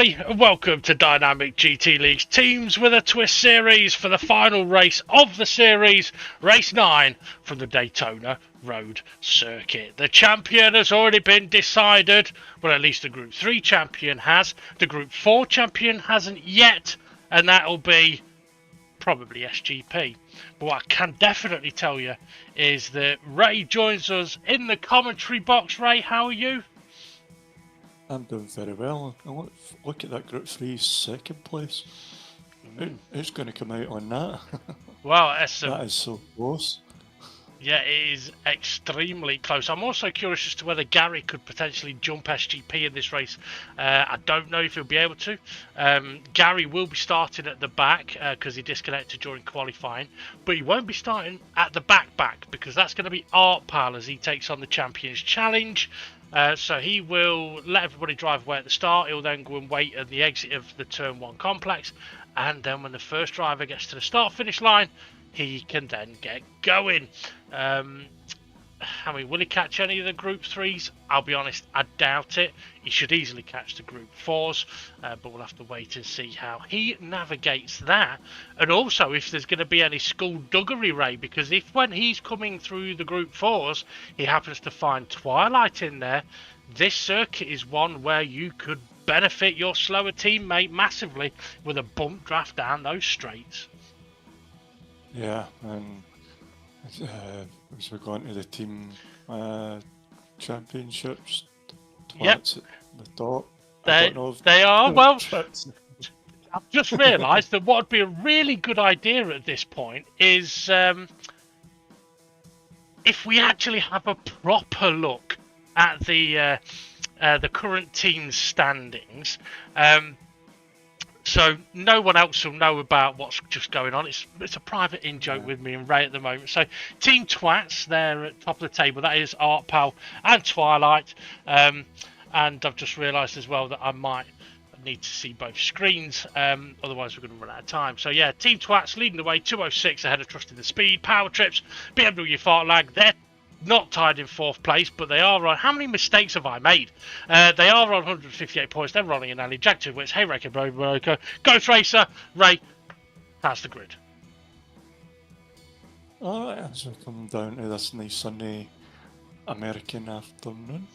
everybody, and welcome to Dynamic GT League's Teams with a Twist series for the final race of the series, Race 9 from the Daytona Road Circuit. The champion has already been decided, well, at least the Group 3 champion has. The Group 4 champion hasn't yet, and that'll be probably SGP. But what I can definitely tell you is that Ray joins us in the commentary box. Ray, how are you? I'm doing very well. Look at that Group 3 second place. Who's going to come out on that? Well, that is so close. Yeah, it is extremely close. I'm also curious as to whether Gary could potentially jump SGP in this race. I don't know if he'll be able to. Gary will be starting at the back because he disconnected during qualifying, but he won't be starting at the back because that's going to be Art Pal as he takes on the Champions Challenge. So he will let everybody drive away at the start. He'll then go and wait at the exit of the Turn 1 complex. And then when the first driver gets to the start-finish line, he can then get going. I mean, will he catch any of the Group 3s? I'll be honest, I doubt it. He should easily catch the Group 4s, but we'll have to wait and see how he navigates that. And also, if there's going to be any skullduggery, Ray, because if when he's coming through the Group 4s, he happens to find Twilight in there, this circuit is one where you could benefit your slower teammate massively with a bump draft down those straights. Yeah, and as we're going to the team championships, Twats at the top. They are. Well, I've just realised that what would be a really good idea at this point is if we actually have a proper look at the current team's standings. So no one else will know about what's just going on. It's a private in-joke with me and Ray at the moment. So Team Twats, they're at top of the table. That is Art Pal and Twilight. And I've just realised as well that I might need to see both screens. Otherwise we're going to run out of time. So yeah, Team Twats leading the way, 206 ahead of Trusted the Speed. Power Trips, BMW Fart Lag, they're not tied in 4th place, but they are on. How many mistakes have I made? They are on 158 points. They're running an alley. Jack 2 Wits, Hey Raker, Broker, Ghost Racer, Ray, pass the grid. Alright, as we come down to this nice sunny American afternoon.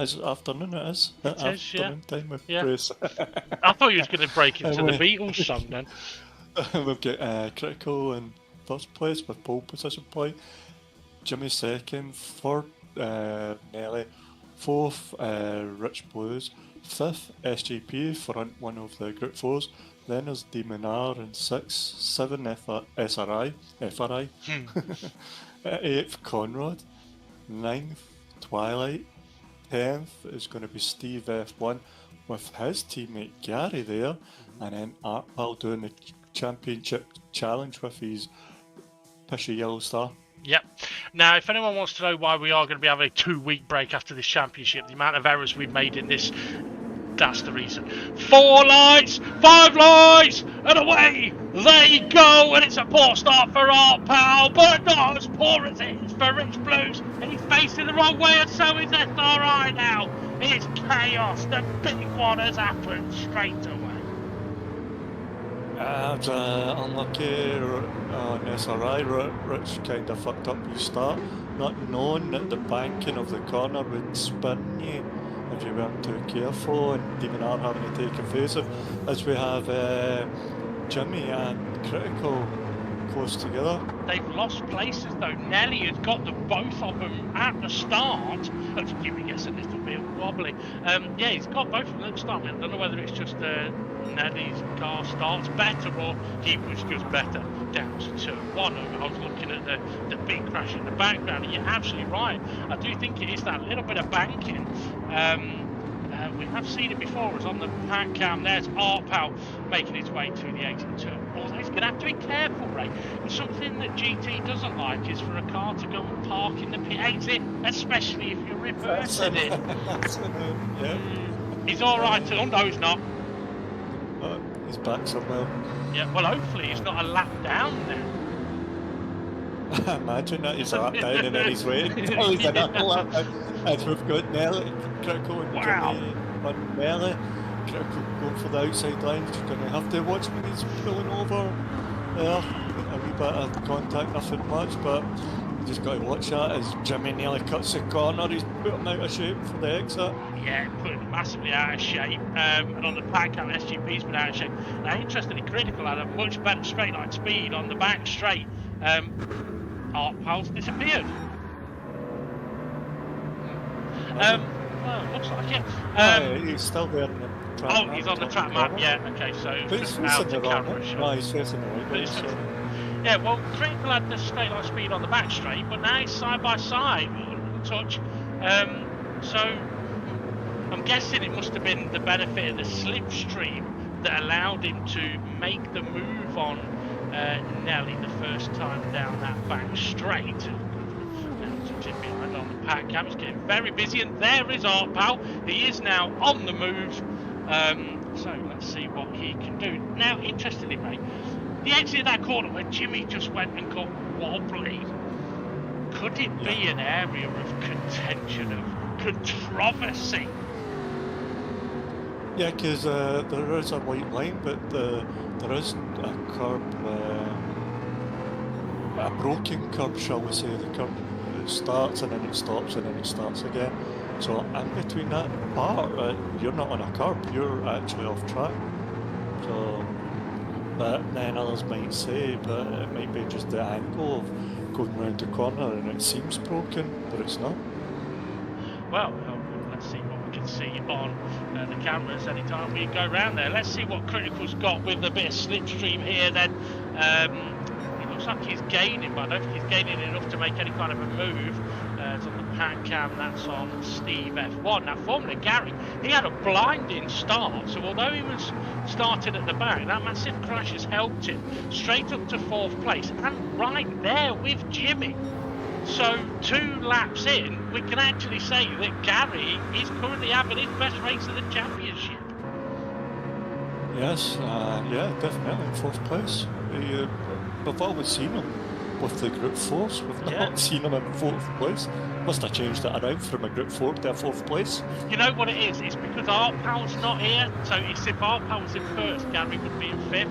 Is it afternoon? It is. It is, yeah. Time of yeah. race. I thought you was going to break into the Beatles song then. We've got Critical in 1st place with pole position play. Jimmy 2nd, 3rd Nelly, 4th Rich Blues, 5th SGP front one of the Group 4s, then there's Demon R in 6th, 7 FRI, 8th Conrad, 9th Twilight, 10th is going to be Steve F1 with his teammate Gary there, and then Art Pal doing the championship challenge with his Pishy Yellow Star. Yep. Now, if anyone wants to know why we are going to be having a 2-week break after this championship, the amount of errors we've made in this, that's the reason. 4 lights, 5 lights, and away they go. And it's a poor start for Art Pal, but not as poor as it is for Rich Blues. And he's facing the wrong way, and so is SRI now. It's chaos. The big one has happened straight away. Unlucky on SRI, Rich kind of fucked up his start, not knowing that the banking of the corner would spin you if you weren't too careful, and Demon R having to take evasive, as we have Jimmy and Critical close together. They've lost places though. Nelly has got the both of them at the start. And Jimmy gets a little bit wobbly. Yeah, he's got both of them at the start. I don't know whether it's just Nelly's car starts better or he was just better down to Turn 1. I was looking at the big crash in the background, and you're absolutely right. I do think it is that little bit of banking. We have seen it before. It was on the pack cam. There's Art Pal making his way to the exit turn. Although he's going to have to be careful, Ray. And something that GT doesn't like is for a car to go and park in the pit exit, especially if you're reversing it. Yeah. He's all right. Oh no, he's not. He's back somewhere. Yeah. Well, hopefully he's not a lap down then. Imagine that he's a lap down and then he's waiting until he's another lap down. And we've got Nelly, Critical and Jimmy on Nelly. Critical going for the outside lines. You're going to have to watch when he's pulling over there. A wee bit of contact, nothing much, but you just got to watch that as Jimmy nearly cuts the corner. He's put him out of shape for the exit. Yeah, put him massively out of shape. And on the back cam, SGP's been out of shape. Now, interestingly, Critical had a much better straight line speed on the back straight. Art Pal's disappeared. Well, looks like it. He's still there in the track oh, map. he's on the track map, yeah. Okay, so But he's out facing the the wrong camera way. shot. No, he's facing the right way. So. Yeah, well, Critical had the straight line speed on the back straight, but now he's side by side, touch. So I'm guessing it must have been the benefit of the slipstream that allowed him to make the move on Nelly the first time down that back straight. Behind on the pack cam, he's getting very busy, and there is Art Pal. He is now on the move. So let's see what he can do. Now, interestingly, mate, the exit of that corner where Jimmy just went and got wobbly, could it be an area of contention, of controversy? Yeah, because there is a white line, but there is a curb, a broken curb, shall we say. The curb starts and then it stops and then it starts again. So in between that part, you're not on a curb, you're actually off track. So, but then others might say, but it might be just the angle of going round the corner and it seems broken, but it's not. Well, let's see what we can see on the cameras anytime we go round there. Let's see what Critical's got with a bit of slipstream here then. Looks like he's gaining, but I don't think he's gaining enough to make any kind of a move. It's on the pack cam, that's on Steve F1. Now, formerly Gary, he had a blinding start, so although he was starting at the back, that massive crash has helped him straight up to 4th place and right there with Jimmy. So 2 laps in, we can actually say that Gary is currently having his best race of the championship. Yes, yeah, definitely, 4th place. We've always seen him with the group 4s, we've not seen him in 4th place. Must have changed it around from a group 4 to a 4th place. You know what it is? It's because Art Pal's not here, so if Art Pal was in 1st, Gary would be in 5th.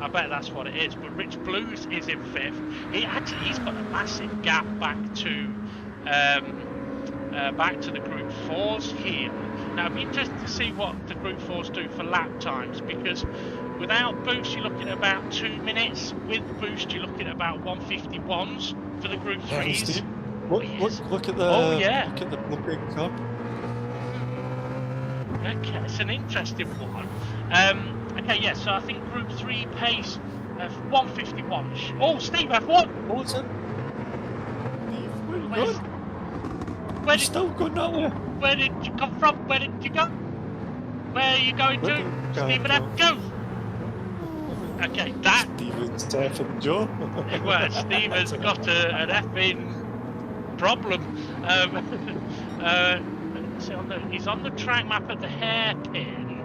I bet that's what it is. But Rich Blues is in 5th. He's got a massive gap back to the group 4s here. Now, it'd be interesting to see what the group 4s do for lap times, because without boost, you're looking at about 2 minutes. With boost, you're looking at about 151s for the group 3s. Look at the look at the blockade curb. Okay, it's an interesting one. Okay, yeah, so I think group 3 pace of 151. Oh, Steve F1! Oh, is it? Steve, where you going? Where still going that way? Where did you come from? Where did you go? Where are you going to? Stephen F, go! Okay, that... Stephen's F and Joe. Well, Stephen's got an effing problem. He's on the track map at the hairpin,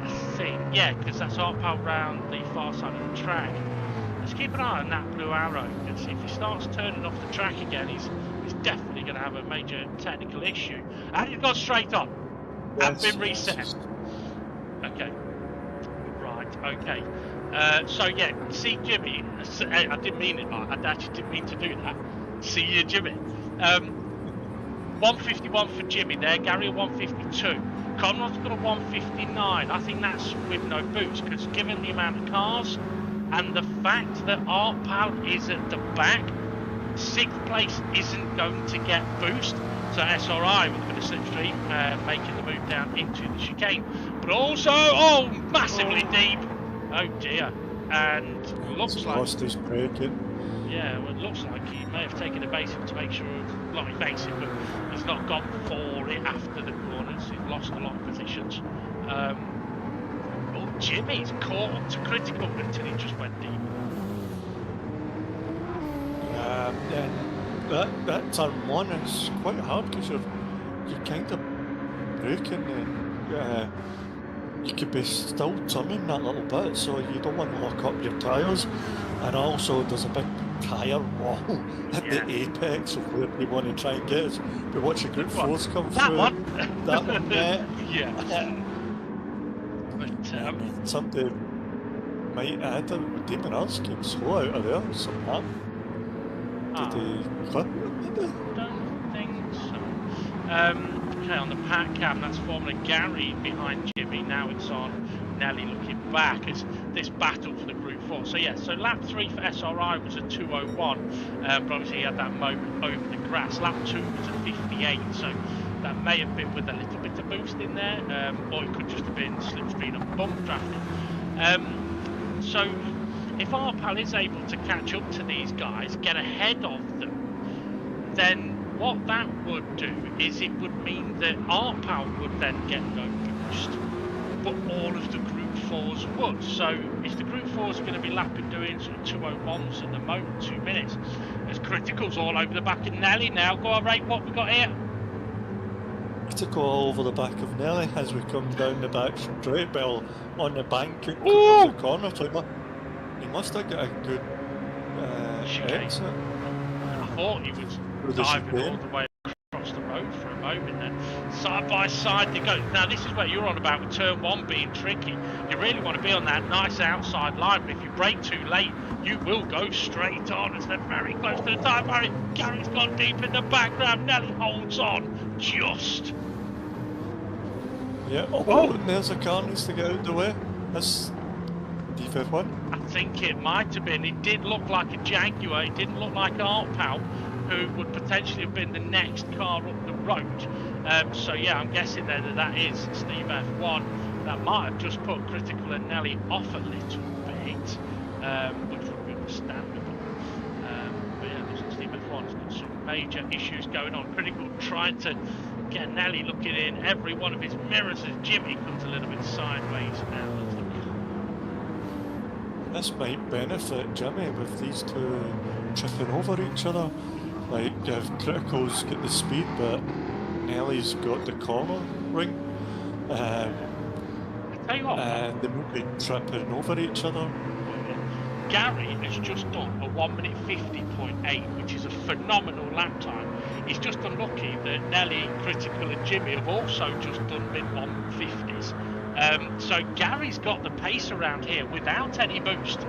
I think. Yeah, because that's Art Pal round the far side of the track. Let's keep an eye on that blue arrow, because if he starts turning off the track again, he's definitely going to have a major technical issue. And he's gone straight on. Yes, and been reset. Okay. Right, okay. So yeah, see Jimmy, I didn't mean it, I actually didn't mean to do that. See you, Jimmy. 151 for Jimmy there, Gary 152. Conrod's got a 159. I think that's with no boost, because given the amount of cars and the fact that Art Pal is at the back, 6th place isn't going to get boost. So SRI with a bit of slipstream, making the move down into the chicane. But also, massively deep. Oh dear. And looks like... lost his braking. Yeah, well, it looks like he may have taken a basic to make sure, like basic, but he's not gone for it after the corners. He's lost a lot of positions. Jimmy's caught up to Critical until he just went deep. That turn 1 is quite hard because you're kind of braking and you could be still turning that little bit, so you don't want to lock up your tyres. And also there's a big tyre wall at the apex of where you want to try and get us. But watch your group 4s come through. That one? That one, yeah. But And somebody might add that Demon Arts came slow out of there. Something happened. Did he cut it? Don't think so. Okay, on the pack cam, that's Formula Gary behind Jimmy. Now it's on Nelly looking back as this battle for the Group 4. So yeah, so lap 3 for SRI was a 2:01, but obviously he had that moment over the grass. Lap 2 was a 58, so that may have been with a little bit of boost in there, or it could just have been slipstream and bump drafting. So if Arpal is able to catch up to these guys, get ahead of them, then what that would do is it would mean that Arpal would then get no boost, but all of the Group 4s would. So if the Group 4s are going to be lapping doing sort of 2:01s at the moment, 2 minutes, there's criticals all over the back of Nelly now. Go on, Ray, what we got here? Critical all over the back of Nelly as we come down the back straight, well, on the bank of Ooh! the corner. So he must have got a good exit. I thought he was diving all the way across the road for a moment then. Side by side they go. Now this is where you're on about with turn 1 being tricky. You really want to be on that nice outside line, but if you brake too late, you will go straight on as they're very close to the time barrier. Gary's gone deep in the background. Nelly holds on just. Yeah, oh, and there's a car needs to get out the way. That's D51. I think it might have been. It did look like a Jaguar. It didn't look like Arpal, who would potentially have been the next car up the road. So yeah, I'm guessing there that is Steve F1. That might have just put Critical and Nelly off a little bit, which would be understandable. But yeah, looks like Steve F1's got some major issues going on. Critical trying to get Nelly looking in every one of his mirrors as Jimmy comes a little bit sideways now. This might benefit Jimmy with these two tripping over each other. Like, if Critical's got the speed, but Nelly's got the corner ring. Tell you what, and they will be tripping over each other. Gary has just done a 1 minute 50.8, which is a phenomenal lap time. He's just unlucky that Nelly, Critical and Jimmy have also just done mid-150s. So Gary's got the pace around here without any boost,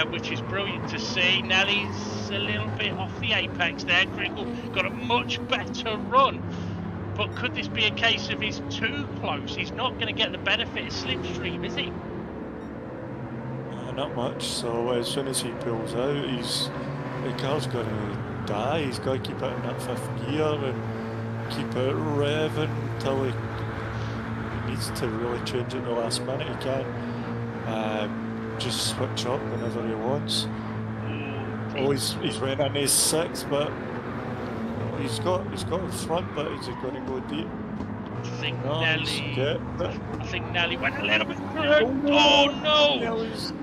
which is brilliant to see. Nelly's a little bit off the apex there. Critical got a much better run. But could this be a case of he's too close? He's not going to get the benefit of slipstream, is he? Not much. So as soon as he pulls out, the car's going to die. He's got to keep it in that 5th gear and keep it revving until he needs to really change it at the last minute. He can just switch up whenever he wants. Oh, he's running his 6th, but he's got the front, but is he going to go deep? I think Nelly went a little bit. Oh no!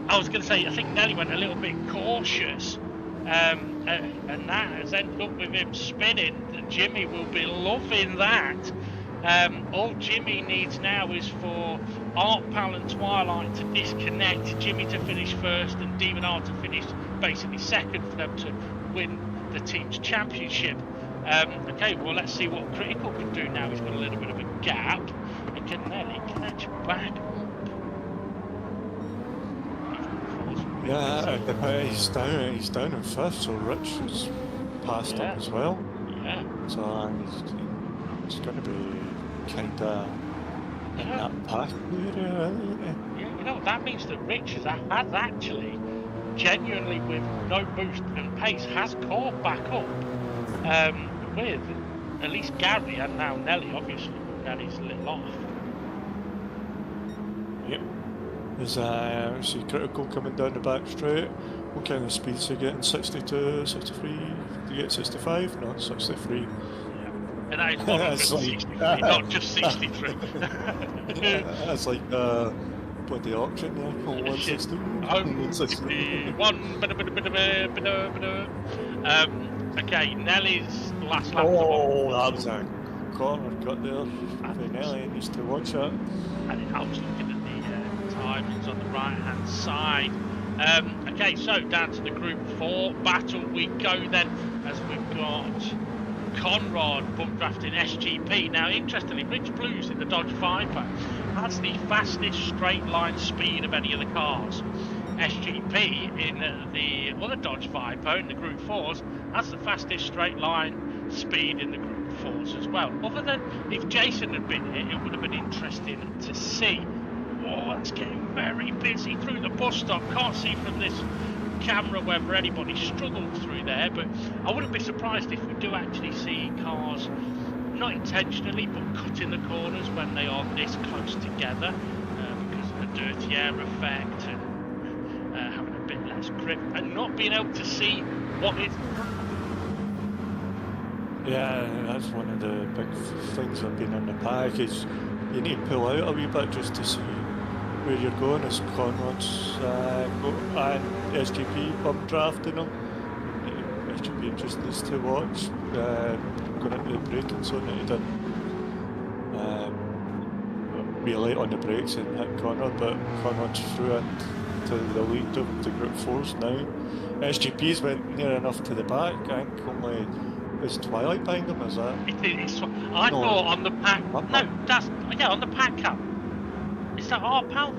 I was going to say I think Nelly went a little bit cautious, and that has ended up with him spinning. Jimmy will be loving that. All Jimmy needs now is for Arpal and Twilight to disconnect, Jimmy to finish first, and Demon R to finish basically second for them to win the team's championship. Okay, well let's see what Critical can do now. He's got a little bit of a gap, and can Nelly catch back up? Yeah, he's down in 5th, so Rich has passed him as well. Yeah. So he's going to be kind of in that pack area, isn't he? Yeah, you know, that means that Rich has actually, genuinely with no boost and pace, has caught back up with at least Gary and now Nelly, obviously. Nelly's a little off. Yep. There's see Critical coming down the back straight. What kind of speeds are you getting? 62, 63? Do you get 65? No, 63. And that is one of 63, not just 63. That's like what the auction there, 160. 161. Okay, Nelly's last lap. Oh, that was a corner cut there for Nelly. Needs to watch it. And I was looking at the timings on the right hand side. Okay, so down to the Group 4 battle we go then, as we've got Conrad bump drafting SGP. Now, interestingly, Rich Blues in the Dodge Viper has the fastest straight line speed of any of the cars. SGP in the other Dodge Viper in the Group 4s has the fastest straight line speed in the Group 4s as well. Other than if Jason had been here, it would have been interesting to see. Oh, it's getting very busy through the bus stop. Can't see from this camera whether anybody struggled through there, but I wouldn't be surprised if we do actually see cars, not intentionally, but cutting the corners when they are this close together because of the dirty air effect and having a bit less grip and not being able to see what is. Yeah, that's one of the big things I've been in the pack is you need to pull out a wee bit just to see where you're going as Conrad's and SGP bump drafting them. SGP just needs to watch going into the braking zone that he did. Be late on the brakes and hit Conrad, but Conrad's through into the lead of the Group 4s now. SGP's went near enough to the back, I think only is Twilight behind them, is that? I thought on the pack. No, that's on the pack cam. Is that Arpal?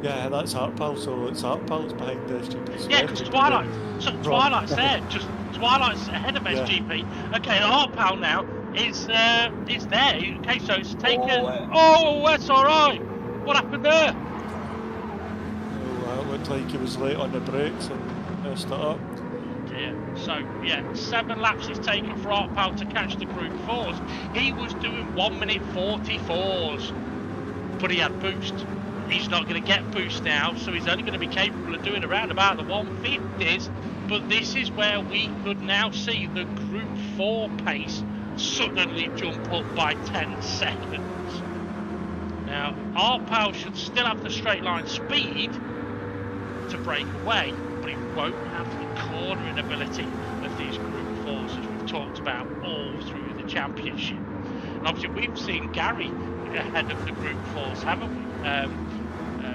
Yeah, that's Arpal, so it's Arpal's behind the SGP. Yeah, because Twilight's there, just Twilight's ahead of SGP. Okay, Arpal now is there. Okay, so it's taken. Oh, that's all right. What happened there? Oh, it looked like he was late on the brakes and messed it up. Yeah. So yeah, 7 laps is taken for Arpal to catch the Group 4s. He was doing 1 minute 44s, but he had boost. He's not going to get boost now, so he's only going to be capable of doing around about the 150s. But this is where we could now see the Group 4 pace suddenly jump up by 10 seconds. Now, Arpal should still have the straight line speed to break away, but he won't have the cornering ability of these Group 4s as we've talked about all through the championship. And obviously we've seen Gary ahead of the Group 4s, haven't we?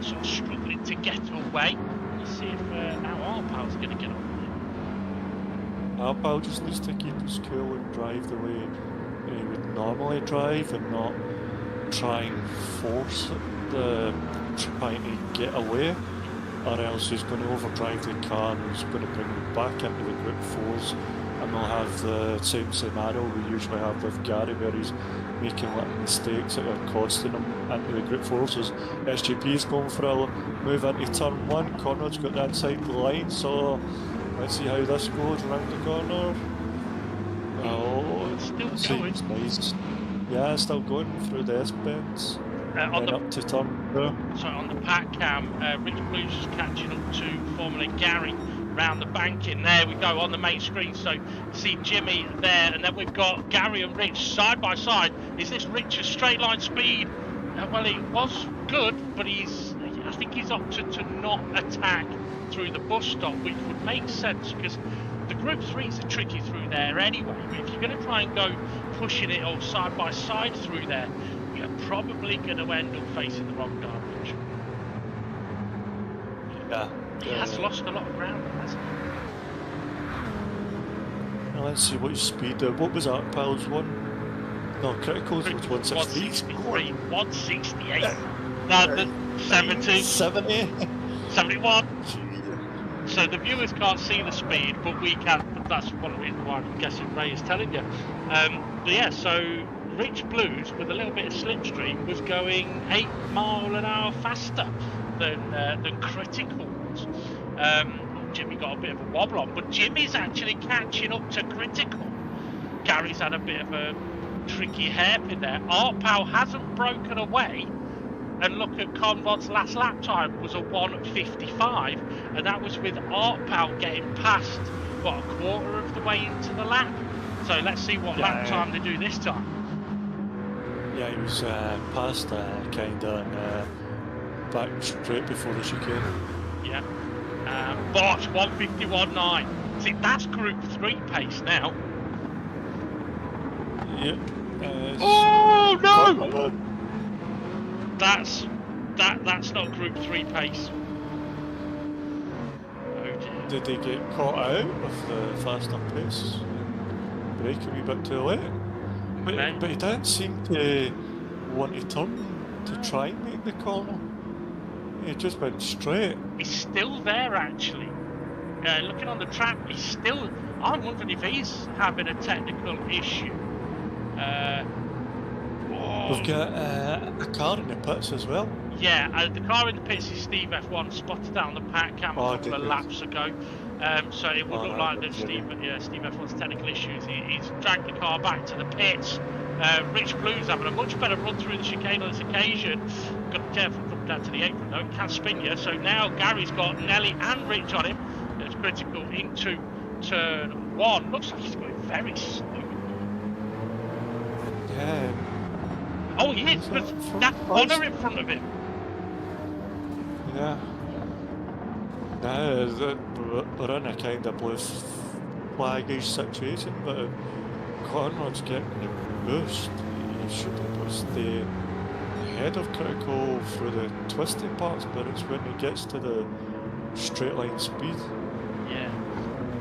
Sort of struggling to get away. Let's see if now Arpal's going to get on. Arpal just needs to keep his cool and drive the way he would normally drive and not try and force the trying to get away, or else he's going to overdrive the car and he's going to bring him back into the Group 4s, and we'll have the same scenario we usually have with Gary where he's making little mistakes that are costing him into the Group 4s. So SGP's going for a move into turn 1, Conrad's got the inside line, so let's see how this goes around the corner. Oh, it's still going. Nice. Yeah, still going through the S-bends. Up to turn 2. So on the pack cam, Rich Blues is catching up to Formula Gary round the banking. There we go on the main screen. So see Jimmy there, and then we've got Gary and Rich side by side. Is this Rich's straight line speed? Well, it was good, but I think he's opted to not attack through the bus stop, which would make sense because the Group 3s are tricky through there anyway. But if you're going to try and go pushing it all side by side through there, you're probably going to end up facing the wrong direction. Yeah. He has lost a lot of ground, hasn't he? Now let's see what his speed. What was Arpal's one? No, Critical's was 163. 168. No, the 70. 71. So the viewers can't see the speed, but we can. But that's one of the reasons why I'm guessing Ray is telling you. But yeah, so Rich Blues with a little bit of slipstream was going 8 miles an hour faster than Criticals. Jimmy got a bit of a wobble on, but Jimmy's actually catching up to Critical. Gary's had a bit of a tricky hairpin there. Arpal hasn't broken away, and look at Convod's last lap time was a 1:55, and that was with Arpal getting past a quarter of the way into the lap. So let's see what lap time they do this time. Yeah, he was past kind of back straight before the chicane. Yeah. Bosch 1:51.9. See, that's Group 3 pace now. Yep. Oh no! That's not Group 3 pace. Oh dear. Did they get caught out with the faster pace? Brake a wee bit too late? But he didn't seem to want to turn to try and make the corner. He just went straight. He's still there, actually. Looking on the track, he's still... I'm wondering if he's having a technical issue. We've got a car in the pits as well. Yeah, the car in the pits is Steve F1, spotted that on the pack cam a couple of laps ago. So it would look like that Steve F1's technical issues. He's dragged the car back to the pits. Rich Blue's having a much better run through the chicane on this occasion. Got to be careful coming down to the apron though, it can spin you. So now Gary's got Nelly and Rich on him. It's critical into turn 1. Looks like he's going very slow. Yeah. Oh, he is, because that corner in front of him. Yeah. No, we're in a kind of blue flaggish situation, but Conrad's getting the boost. He should have stay ahead of Critical through the twisty parts, but it's when he gets to the straight line speed. Yeah.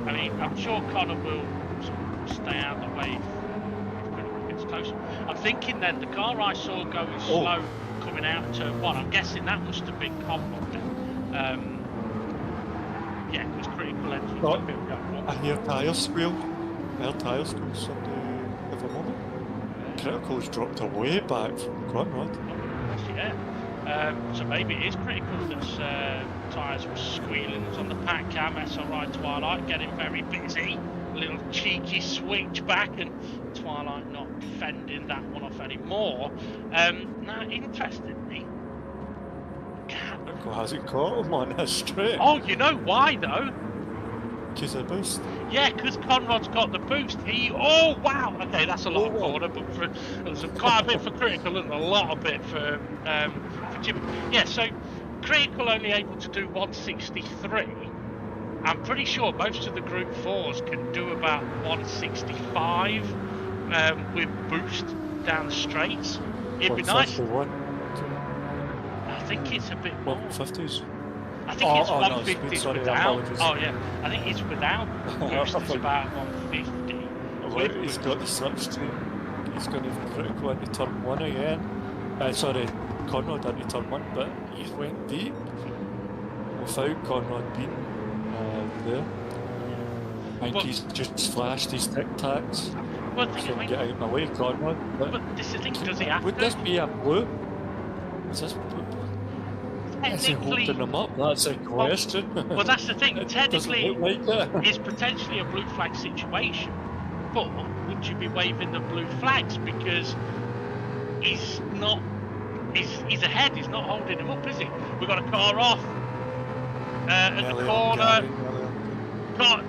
I mean, I'm sure Connor will stay out of the way if Critical gets close. I'm thinking then, the car I saw going slow coming out of turn 1, I'm guessing that must have been Conrad then. Yeah, because Critical entry was a bit wrong. I hear tyre squeal. Their tyre squeals suddenly at the moment. Critical's dropped away back from Conrad. Yeah. So maybe it is Critical that's tyres were squealing. It was on the pack cam, SRI Twilight getting very busy. A little cheeky switch back, and Twilight not fending that one off anymore. Now, interestingly, Critical hasn't caught him on that straight. Oh, you know why though? Because of the boost. Yeah, because Conrad's got the boost. Oh wow! Okay, that's a lot of corner, but there's quite a bit for Critical and a lot of bit for Jimmy. Yeah, so Critical only able to do 163. I'm pretty sure most of the Group 4s can do about 165 with boost down the straights. It'd be nice. I think it's a bit more. 150s. I think it's 150s no, without. Oh yeah, I think it's without boost. It's about 150. Well, he's got the slipstream. He's going to Critical into turn 1 again. Sorry, Conrad into turn 1, but he's went deep without Conrad being there. I think he's just flashed his tic-tacs. Well, so get out of my way, Conrad. But this is the thing, does he have would to? this be a blue? Is this blue? Is he holding them up? That's a question. Well, that's the thing. Technically, like it's potentially a blue flag situation. But would you be waving the blue flags because he's not? He's ahead. He's not holding him up, is he? We've got a car off at the corner.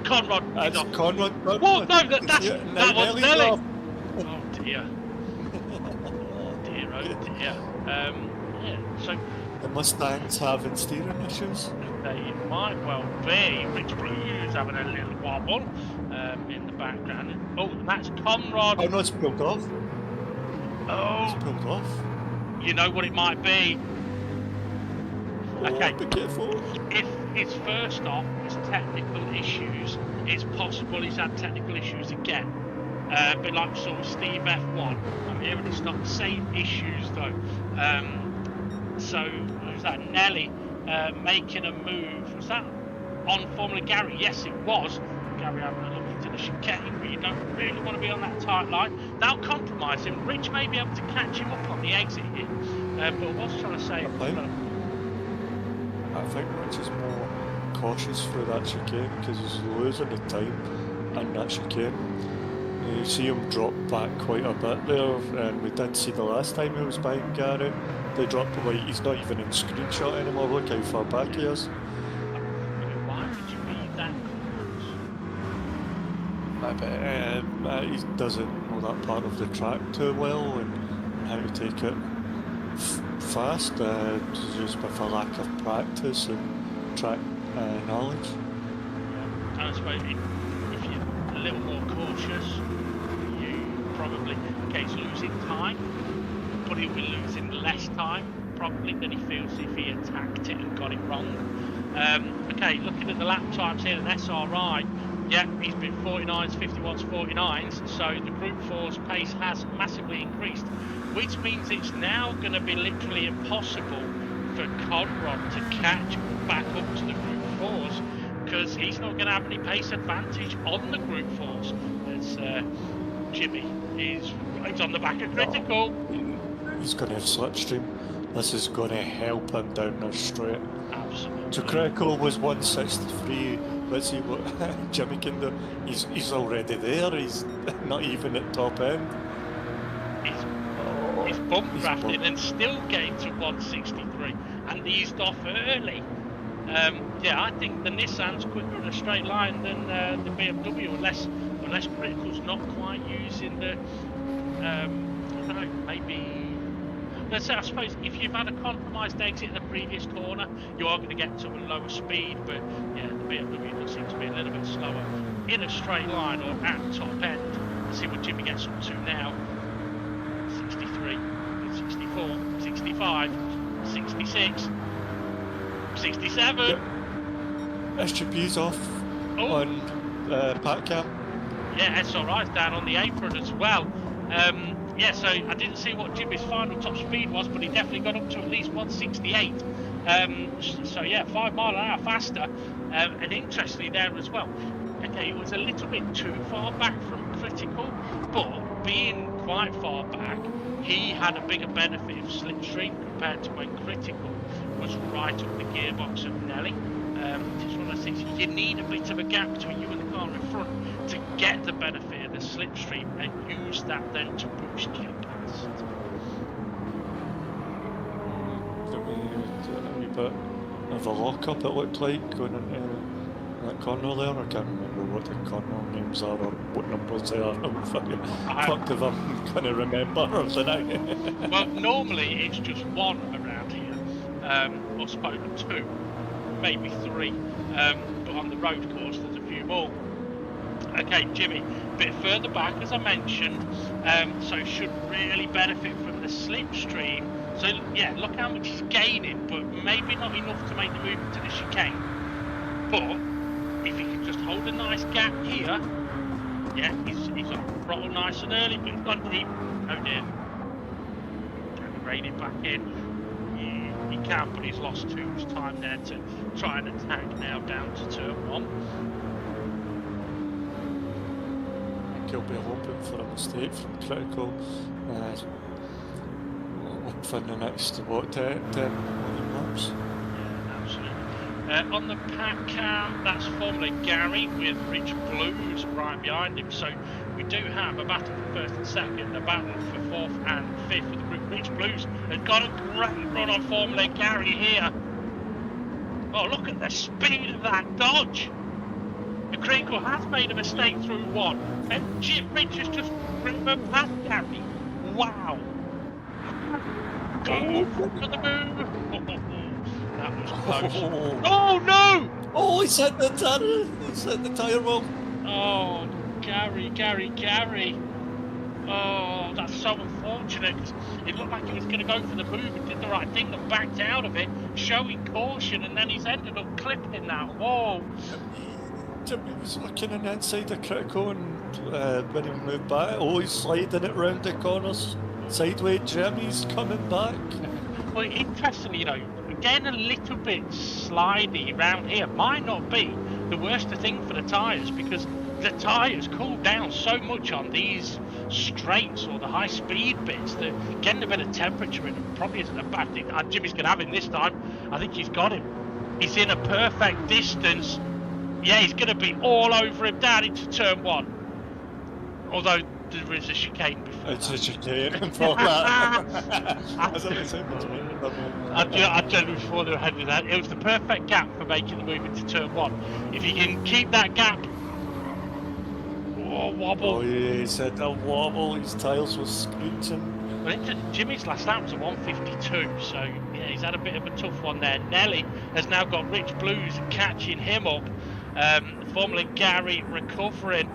Conrad. That's Conrad. Whoa, no, that was Nelly. Oh dear. Oh dear. Yeah. So. The Mustangs having steering issues? They might well be. Rich Blue's having a little wobble in the background. Oh, and that's Conrad. Oh no, it's pulled off. Oh. It's pulled off. You know what it might be? Okay. Be careful. If it's first off, it's technical issues, it's possible he's had technical issues again. But like sort of Steve F1, I'm hearing it's not the same issues though. So, was that Nelly making a move? Was that on Formula Gary? Yes, it was. Gary having a look into the chicane, but you don't really want to be on that tight line. That'll compromise him. Rich may be able to catch him up on the exit here. But I was trying to say... I think Rich is more cautious for that chicane because he's losing the time in that chicane. You see him drop back quite a bit there, and we did see the last time he was behind Gary. They dropped him, like, he's not even in screenshot anymore. Look how far back he is. Why would you be that close? He doesn't know that part of the track too well and how to take it fast, just with a lack of practice and track knowledge. Yeah. I suppose if you're a little more cautious, you probably, he's losing time, but he'll be losing less time probably than he feels if he attacked it and got it wrong. Okay, looking at the lap times here in SRI, Yeah, he's been 49s, 51s, 49s, so the Group 4's pace has massively increased, which means it's now going to be literally impossible for Conrad to catch back up to the Group 4's, because he's not going to have any pace advantage on the Group 4's, as Jimmy is right on the back of Critical. He's going to have slipstream. This is going to help him down the straight. Absolutely. So Critical was 163. Let's see what Jimmy can do. He's already there. He's not even at top end. He's bump crafting and still getting to 163 and eased off early. Yeah, I think the Nissan's quicker in a straight line than the BMW, unless Critical's not quite using the. I don't know, maybe. Let's say, I suppose, if you've had a compromised exit in the previous corner, you are going to get to a lower speed, but yeah, the BMW does seem to be a little bit slower in a straight line or at the top end. Let's see what Jimmy gets up to now. 63, 64, 65, 66, 67. Yep. SGP's off on Pat Cam. Yeah, SRI's down on the apron as well. Yeah, so I didn't see what Jimmy's final top speed was, but he definitely got up to at least 168. So yeah, 5 mile an hour faster. And interestingly there as well, okay, it was a little bit too far back from Critical, but being quite far back, he had a bigger benefit of slipstream compared to when Critical was right up the gearbox of Nelly. It's one of those things, you need a bit of a gap between you and the car in front to get the benefit of the slipstream and use that then to boost your pace. A wee bit of a lock-up, it looked like, going into that corner there. I can't remember what the corner names are or what numbers they are. I'm fucked if I'm going to remember tonight. Well, normally it's just one around here, or spoken two, maybe three, but on the road course there's a few more. Okay, Jimmy, a bit further back as I mentioned, so should really benefit from the slipstream. So yeah, look how much he's gaining, but maybe not enough to make the move into the chicane. But if he can just hold a nice gap here, yeah, he's on throttle nice and early, but he's gone deep. Oh dear. Can he rein it back in? He can, but he's lost too much time there to try and attack now down to turn 1. I think he'll be hoping for a mistake from Critical. For the next, what, 10 laps? Yeah, absolutely. On the pack cam, that's Formula Gary with Rich Blues right behind him. So we do have a battle for first and second, a battle for fourth and fifth for the group. Rich Blues has got a great run on Formula Gary here. Oh, look at the speed of that dodge. The Critical has made a mistake through 1. And Rich has just driven past Gary. Wow. Go for the move. That was close. Oh no! Oh, he's hit the tire. He's hit the tyre wall. Oh, Gary. Oh, that's so unfortunate, because it looked like he was going to go for the move and did the right thing, but backed out of it, showing caution, and then he's ended up clipping that wall. Jimmy was looking on the inside of Critical, and when he moved back, he's sliding it round the corners. Sideways, Jimmy's coming back. Well, interestingly, getting a little bit slidey around here might not be the worst thing for the tyres, because the tyres cool down so much on these straights or the high speed bits that getting a bit of temperature in them probably isn't a bad thing. Jimmy's going to have him this time. I think he's got him. He's in a perfect distance. Yeah, he's going to be all over him down into turn 1. Although there is a chicane before. It's a chicane before that. As I was saying, I generally before they were heading that. It was the perfect gap for making the move into turn 1. If you can keep that gap. Oh, wobble. Oh yeah, he said a wobble, his tyres were screeching. Well, Jimmy's last lap was a 152, so yeah, he's had a bit of a tough one there. Nelly has now got Rich Blues catching him up. Formula Gary recovering.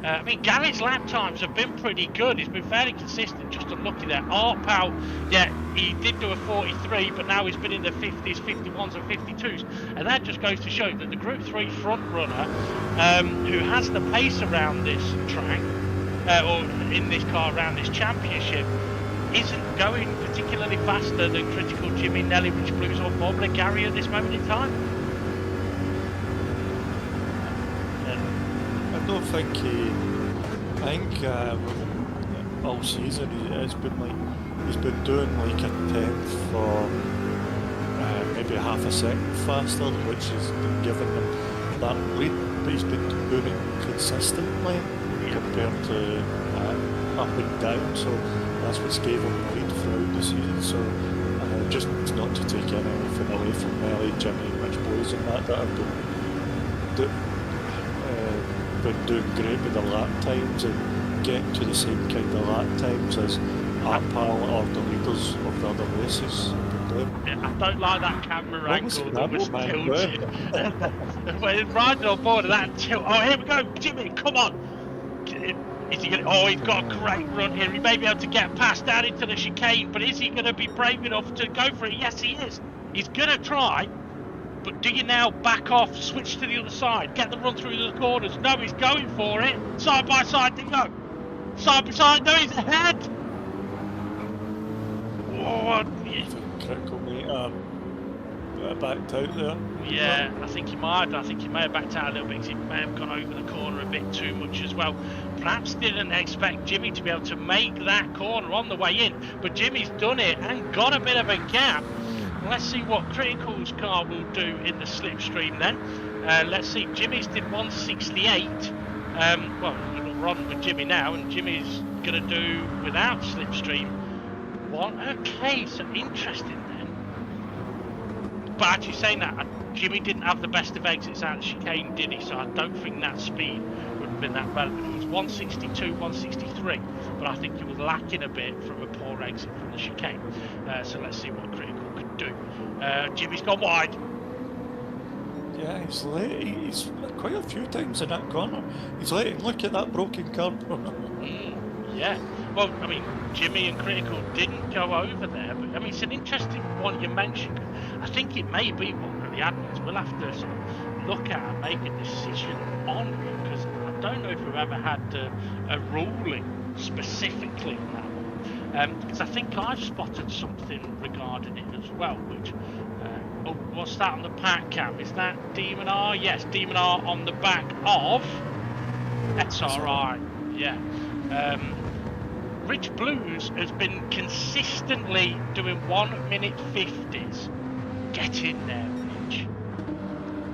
I mean, Gary's lap times have been pretty good. He's been fairly consistent, just unlucky there. Arpal, yeah, he did do a 43, but now he's been in the 50s, 51s and 52s. And that just goes to show that the Group 3 front runner, who has the pace around this track, or in this car around this championship, isn't going particularly faster than critical Jimmy, Nelly, Rich Blues or Formula Gary at this moment in time. I don't think I think all season it's been like he's been doing like a tenth for maybe half a second faster, which has been giving him that lead, but he's been doing it consistently compared to up and down, so that's what's gave him the lead throughout the season. So just not to take anything away from Nelly, Jimmy, Rich Boys and that have been doing great with the lap times and getting to the same kind of lap times as Arpal or the leaders of the other races have been doing. Yeah, I don't like that camera angle that was tilted. When riding on board of that tilt. Oh, here we go, Jimmy, come on. Is he gonna, oh, he's got a great run here. He may be able to get past down into the chicane, but is he going to be brave enough to go for it? Yes, he is. He's going to try. But do you now back off, switch to the other side, get the run through the corners? No, he's going for it. Side by side, they go. Side by side, no, he's ahead. Oh, yeah. Critical, mate. Backed out there. Yeah, I think he might. I think he may have backed out a little bit because he may have gone over the corner a bit too much as well. Perhaps didn't expect Jimmy to be able to make that corner on the way in, but Jimmy's done it and got a bit of a gap. Let's see what Critical's car will do in the slipstream then. Let's see, Jimmy's did 168. Well, we're on with Jimmy now, and Jimmy's going to do without slipstream. Okay, so interesting then. But actually saying that, Jimmy didn't have the best of exits out of the chicane, did he? So I don't think that speed would have been that relevant. It was 162, 163, but I think he was lacking a bit from a poor exit from the chicane. So let's see what Critical could do. Jimmy's gone wide. Yeah, he's late. He's quite a few times in that corner. He's late. Look at that broken curb. Yeah. Well, I mean, Jimmy and Critical didn't go over there, but I mean, it's an interesting one you mentioned. I think it may be one that the admins will have to sort of look at and make a decision on, because I don't know if we've ever had a ruling specifically on that one. Because I think I've spotted something regarding it as well, which, oh, what's that on the pack cam? Is that Demon R? Yes, Demon R on the back of SRI. Yeah. Rich Blues has been consistently doing 1 minute 50s. Get in there, Rich.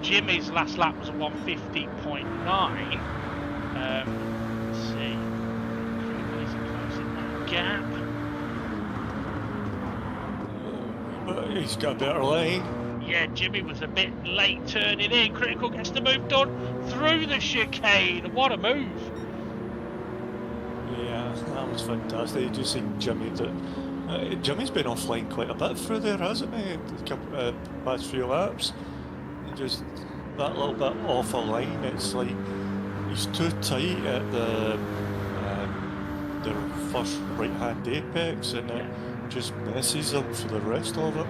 Jimmy's last lap was a 150.9. Let's see. Is he closing that gap? But he's got a better lane. Yeah, Jimmy was a bit late turning in. Critical gets the move done through the chicane. What a move. Yeah, that was fantastic. You just see Jimmy that Jimmy's been offline quite a bit through there, hasn't he? The past few laps. Just that little bit off a line. It's like he's too tight at the first right-hand apex, and it just messes him for the rest of it.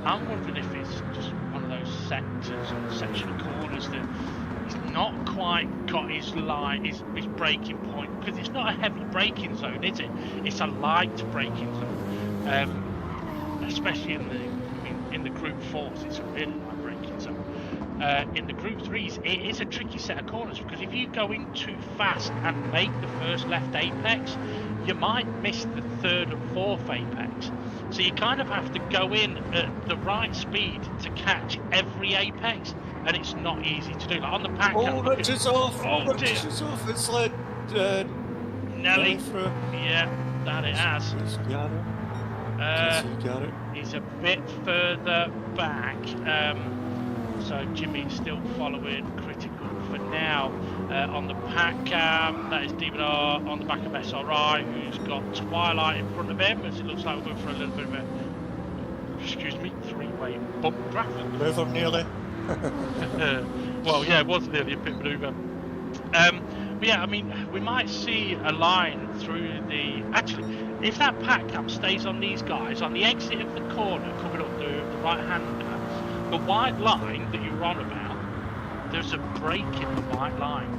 I'm wondering if it's just one of those sectors or section of corners that he's not quite got his line, his braking point, because it's not a heavy braking zone, is it? It's a light braking zone, especially in the Group 4s. It's a really light braking zone. In the Group 3s, it is a tricky set of corners, because if you go in too fast and make the first left apex, you might miss the third and fourth apex. So you kind of have to go in at the right speed to catch every apex, and it's not easy to do. Like on the pack. Oh, Rich is off! Oh, Rich is off! It's led Nelly through. Yeah, that it has. He's got it. Got it. He's a bit further back. So Jimmy's still following Critical for now. On the pack cam, that is Demon R on the back of SRI, who's got Twilight in front of him, as it looks like we're going for a little bit of a, three-way bump traffic. Move nearly. Well, yeah, it was nearly a pit manoeuvre. Yeah, I mean, we might see a line through the... Actually, if that pack cam stays on these guys, on the exit of the corner, coming up the right-hander, the white line that you were on about, there's a break in the white line.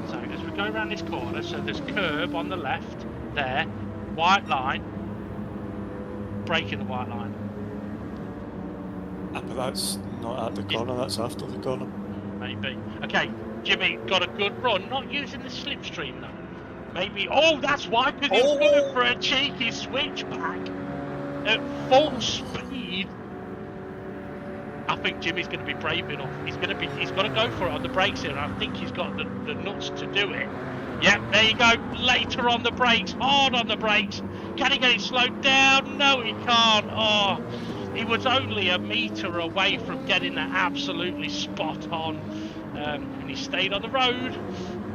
So as we go around this corner, so there's curb on the left, there, white line, break in the white line. But that's not at the corner, that's after the corner. Maybe. Okay, Jimmy got a good run, not using the slipstream though. Maybe, oh, that's why, because he was going for a cheeky switchback at full speed. I think Jimmy's going to be brave enough. He's got to go for it on the brakes here, and I think he's got the nuts to do it. Yep, there you go. Later on the brakes, hard on the brakes. Can he get it slowed down? No, he can't. Oh, he was only a metre away from getting that absolutely spot on. And he stayed on the road,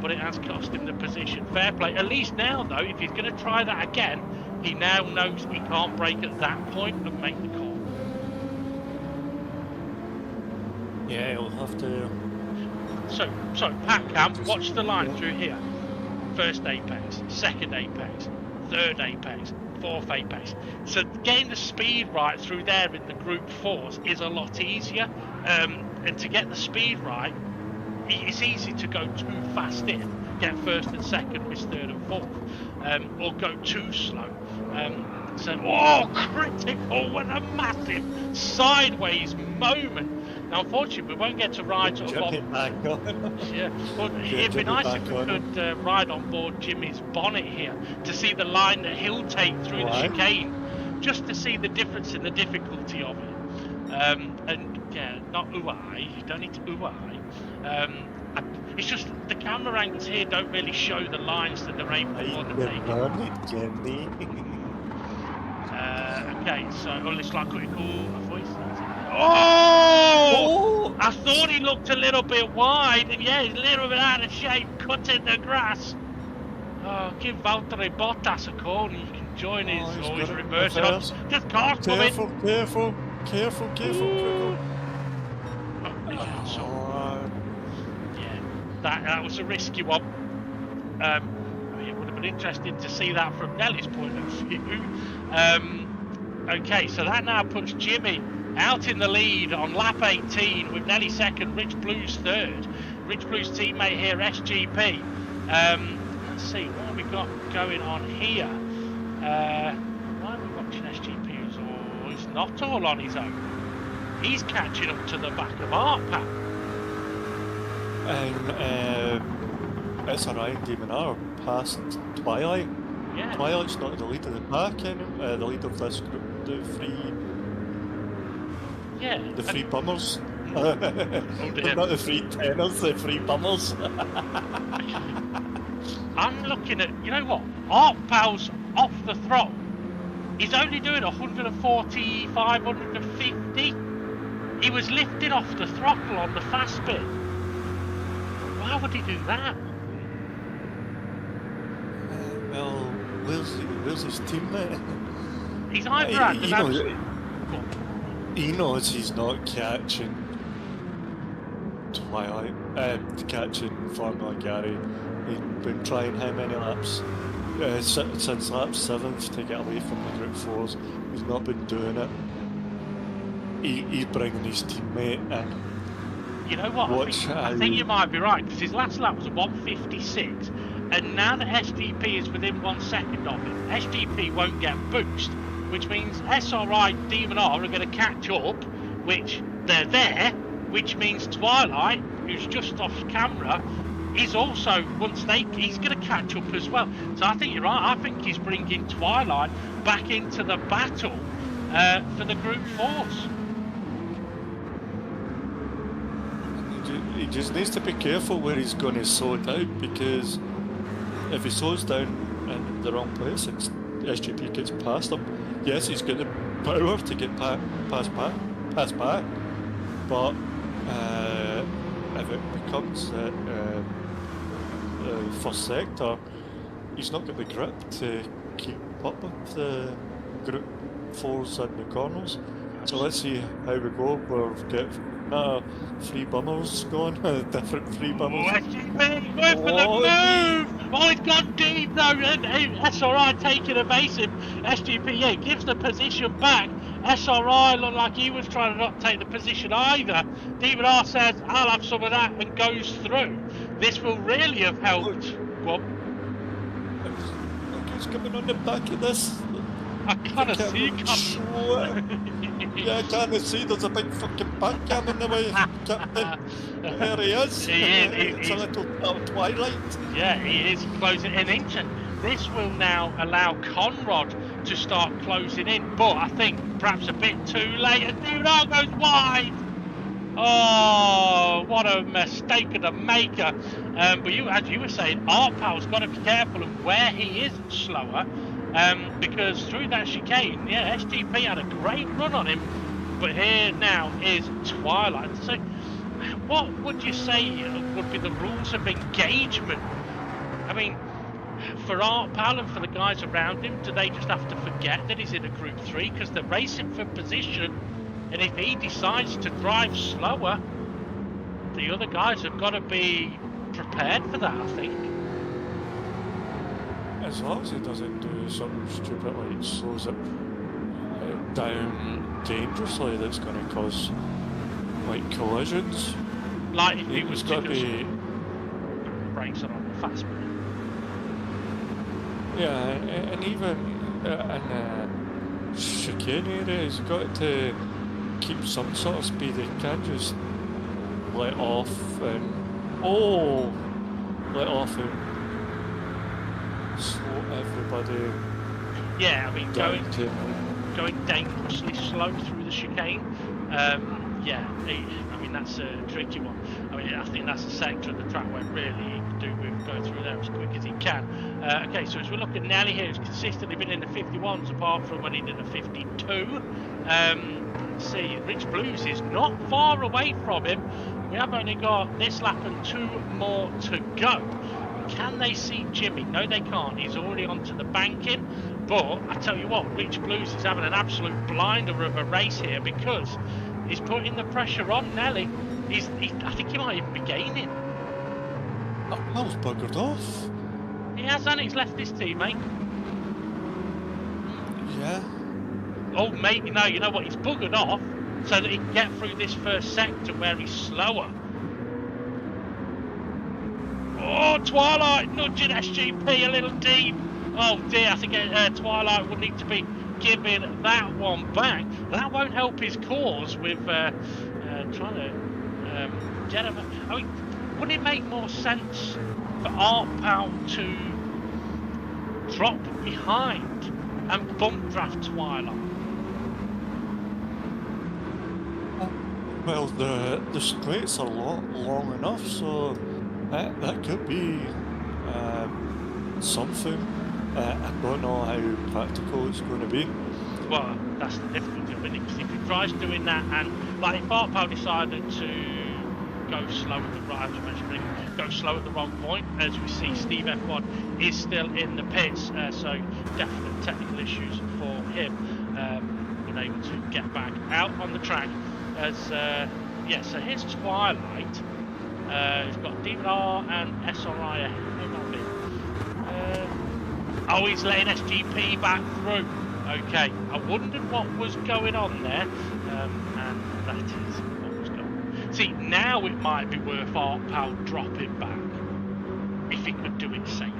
but it has cost him the position. Fair play. At least now, though, if he's going to try that again, he now knows he can't brake at that point and make the call. Yeah, he'll have to... So Pat Cam, watch the line through here. First apex, second apex, third apex, fourth apex. So getting the speed right through there in the group fours is a lot easier. And to get the speed right, it's easy to go too fast in, get first and second, miss third and fourth, or go too slow. Critical with a massive sideways moment. Now, unfortunately, we won't get to ride sort of on. Yeah, well, it'd be nice if we could ride on board Jimmy's bonnet here to see the line that he'll take through the chicane, just to see the difference in the difficulty of it. And yeah, not ooh-eye, you don't need to ooh-eye. It's just the camera angles here don't really show the lines that they're able to undertake. Okay, so it's like what you call a voice. Oh! I thought he looked a little bit wide, and yeah, he's a little bit out of shape, cutting the grass. Oh, give Valtteri Bottas a call, and you can join his reverse. Just cars coming. Careful. Yeah, that was a risky one. It would have been interesting to see that from Nelly's point of view. Okay, so that now puts Jimmy out in the lead on lap 18 with Nelly second, Rich Blues third. Rich Blues teammate here, SGP. Let's see, what have we got going on here? Why are we watching SGP? Oh, he's not all on his own. He's catching up to the back of Artpat. And SRI and Demon are past Twilight. Yeah. Twilight's not the lead of the pack anymore, the lead of this group, the three bummers. They're not the three tenors, the three bummers. I'm looking at, you know what, Artpal's off the throttle. He's only doing 145, 150. He was lifting off the throttle on the fast bit. Why would he do that? Well, where's his teammate? He's either at the he knows he's not catching Twilight, catching Formula Gary. He's been trying how many laps? Since lap 7th to get away from the Group 4s. He's not been doing it. He's bringing his teammate in. You know what? I think you might be right, because his last lap was a 156, and now that SGP is within 1 second of him, SGP won't get boost, which means SRI Demon R are going to catch up, which they're there, which means Twilight, who's just off camera, is also, he's going to catch up as well. So I think you're right. I think he's bringing Twilight back into the battle for the Group 4s. He just needs to be careful where he's going to slow down, because if he slows down in the wrong place and SGP gets past him, yes, he's got the power to get past back, but if it becomes the first sector, he's not got the grip to keep up with the Group 4s in the corners. So let's see how we go. We'll get Free bummers going, different free Oh, bummers. SGP going for the Oh, move! Oh, it's gone deep though, and SRI taking evasive. SGP, yeah, gives the position back. SRI looked like he was trying to not take the position either. Demon R says, I'll have some of that, and goes through. This will really have helped. Well, look who's coming on the back of this. I kind of see coming. Yeah, I can't see. There's a big fucking back cam in the way, Captain. There he is. It's a little twilight. Yeah, he is closing in inch. This will now allow Conrad to start closing in, but I think perhaps a bit too late. And Duval goes wide. Oh, what a mistake of the maker. But as you were saying, Artpal's got to be careful of where he is slower. Because through that chicane, yeah, SGP had a great run on him, but here now is Twilight. So, what would you say would be the rules of engagement? I mean, for Artpal and for the guys around him, do they just have to forget that he's in a Group 3 because they're racing for position, and if he decides to drive slower, the other guys have got to be prepared for that, I think. As long as he doesn't do something stupid like slows it down dangerously, that's going to cause like collisions. Like if he was got to be brakes on the fast bit. Yeah, and even in the chicane area, he's got to keep some sort of speed. He can't just let off and let off and slow everybody. Yeah, I mean going dangerously slow through the chicane. Yeah, I mean that's a tricky one. I mean I think that's a sector of the track where really he can do with going through there as quick as he can. Okay, so as we look at Nelly here, he's consistently been in the 51s apart from when he did a 52. See, Rich Blues is not far away from him. We have only got this lap and 2 more to go. Can they see Jimmy? No, they can't. He's already onto the banking. But I tell you what, Rich Blues is having an absolute blinder of a race here because he's putting the pressure on Nelly. I think he might even be gaining. Artpal's buggered off. He has, and he's left his teammate. Yeah. Oh, maybe no. You know what? He's buggered off so that he can get through this first sector where he's slower. Oh, Twilight nudging SGP a little deep. Oh dear, I think Twilight will need to be giving that one back. That won't help his cause with trying to get him. I mean, would it make more sense for Artpal to drop behind and bump draft Twilight? Well, the straights are long enough, so that could be something. I don't know how practical it's going to be. Well, that's the difficulty of it, because if he tries doing that, and like if Artpal decided to go slow at the right, go slow at the wrong point, as we see Steve F1 is still in the pits, so definite technical issues for him, unable to get back out on the track. As yeah, so here's Twilight. He's got DVR and SRI ahead of him. Oh, he's letting SGP back through. Okay, I wondered what was going on there, and that is what was going on. See, now it might be worth Artpal dropping back if he could do it safe.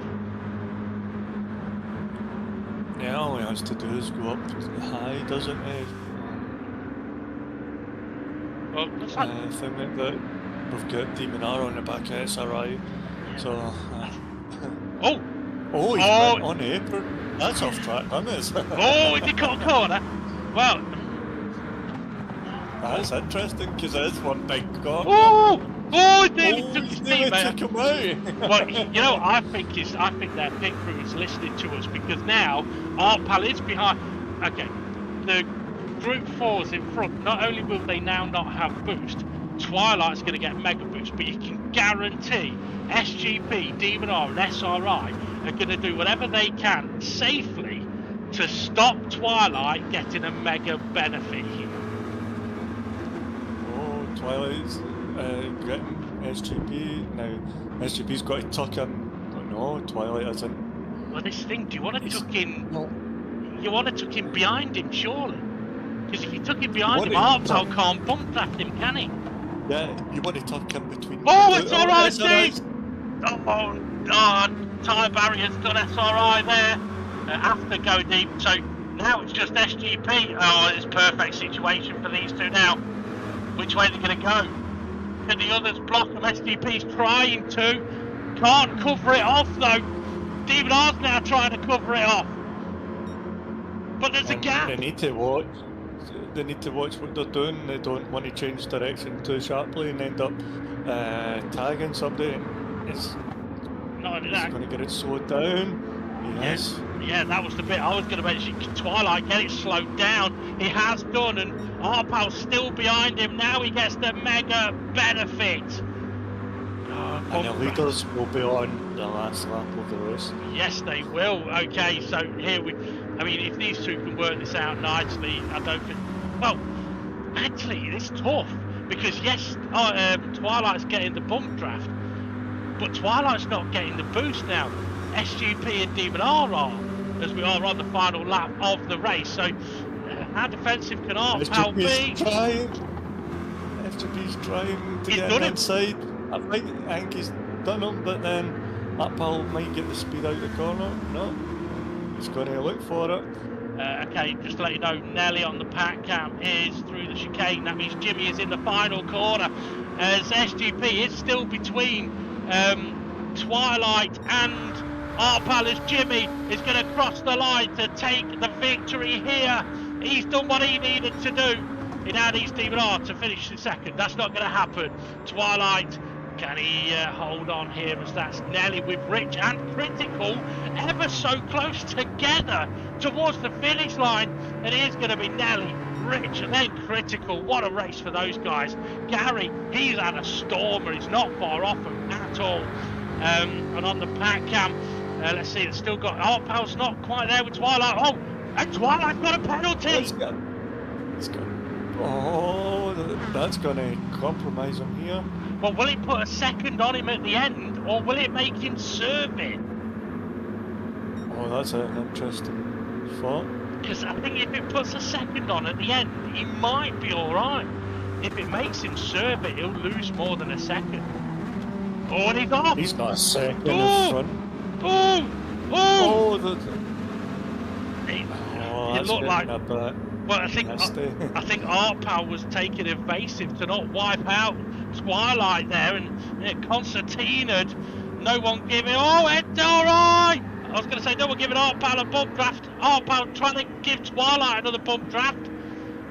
Yeah, all he has to do is go up high, doesn't he? Well, looks like I think that we've got Demon R on the back of SRI, so... Oh, he's went on the apron. That's off track, isn't it? Oh, he did cut a corner. Well, that's interesting because it is one big corner. Oh, David took his took him out. Well, you know, I think their pit crew is listening to us because now Artpal is behind. Okay, the Group 4's in front. Not only will they now not have boost, Twilight's going to get mega boost, but you can guarantee SGP, Demon R, and SRI are going to do whatever they can safely to stop Twilight getting a mega benefit here. Oh Twilight's getting SGP. Now, SGP's got to tuck him. Oh, no, Twilight isn't. Well, this thing, do you want to tuck in? Well, You want to tuck him behind him, surely? Because if you tuck him behind him, want to Arpal can't bump draft him, can he? yeah, you want to tuck him between. Oh, it's alright, it's alright. Steve! Oh, tyre barrier's done SRI there after go deep. So now it's just SGP. Oh, it's a perfect situation for these two now. Which way are they going to go? Can the others block them? SGP's trying to. Can't cover it off though. Demon R's now trying to cover it off. But there's a gap. They need to watch. They need to watch what they're doing. They don't want to change direction too sharply and end up tagging somebody. It's Not only he's that. going to get it slowed down. Yes. Yeah, that was the bit I was going to mention. Twilight, get it slowed down. He has done, and Arpal's still behind him. Now he gets the mega benefit. And the leaders will be on the last lap of the race. Yes, they will. Okay, so here I mean, if these two can work this out nicely, I don't think. Well, actually, it's tough because yes, Twilight's getting the bump draft, but Twilight's not getting the boost now. SGP and Demon R are, as we are on the final lap of the race. So, how defensive can Arpal be? SGP's trying to He's get done it. inside. I think he's done him, but then Arpal might get the speed out of the corner. No, he's going to look for it. Okay, just to let you know, Nelly on the pack cam is through the chicane. That means Jimmy is in the final corner. As SGP is still between Twilight and Arpal, as Jimmy is going to cross the line to take the victory here. He's done what he needed to do. He now needs Demon R to finish in second. That's not going to happen. Twilight, can he hold on here, as that's Nelly with Rich and Critical ever so close together towards the finish line. And it is going to be Nelly, Rich and then Critical. What a race for those guys. Gary, he's had a stormer. He's not far off him at all. And on the pack cam, let's see, it's still got Arpal's not quite there with Twilight. Oh, and Twilight's got a penalty. Let's go. Oh, that's going to compromise him here. Well, will it put a second on him at the end, or will it make him serve it? Oh, that's an interesting thought. Because I think if it puts a second on at the end, he might be alright. If it makes him serve it, he'll lose more than a second. Oh, and he's off! He's not a second in front. Oh! It That's looked like. a bit Well, I think nasty. I think Arpal was taking evasive to not wipe out Twilight there, and Concertina, no one giving. Oh, it's alright! I was going to say no one giving Arpal a bump draft. Arpal trying to give Twilight another bump draft,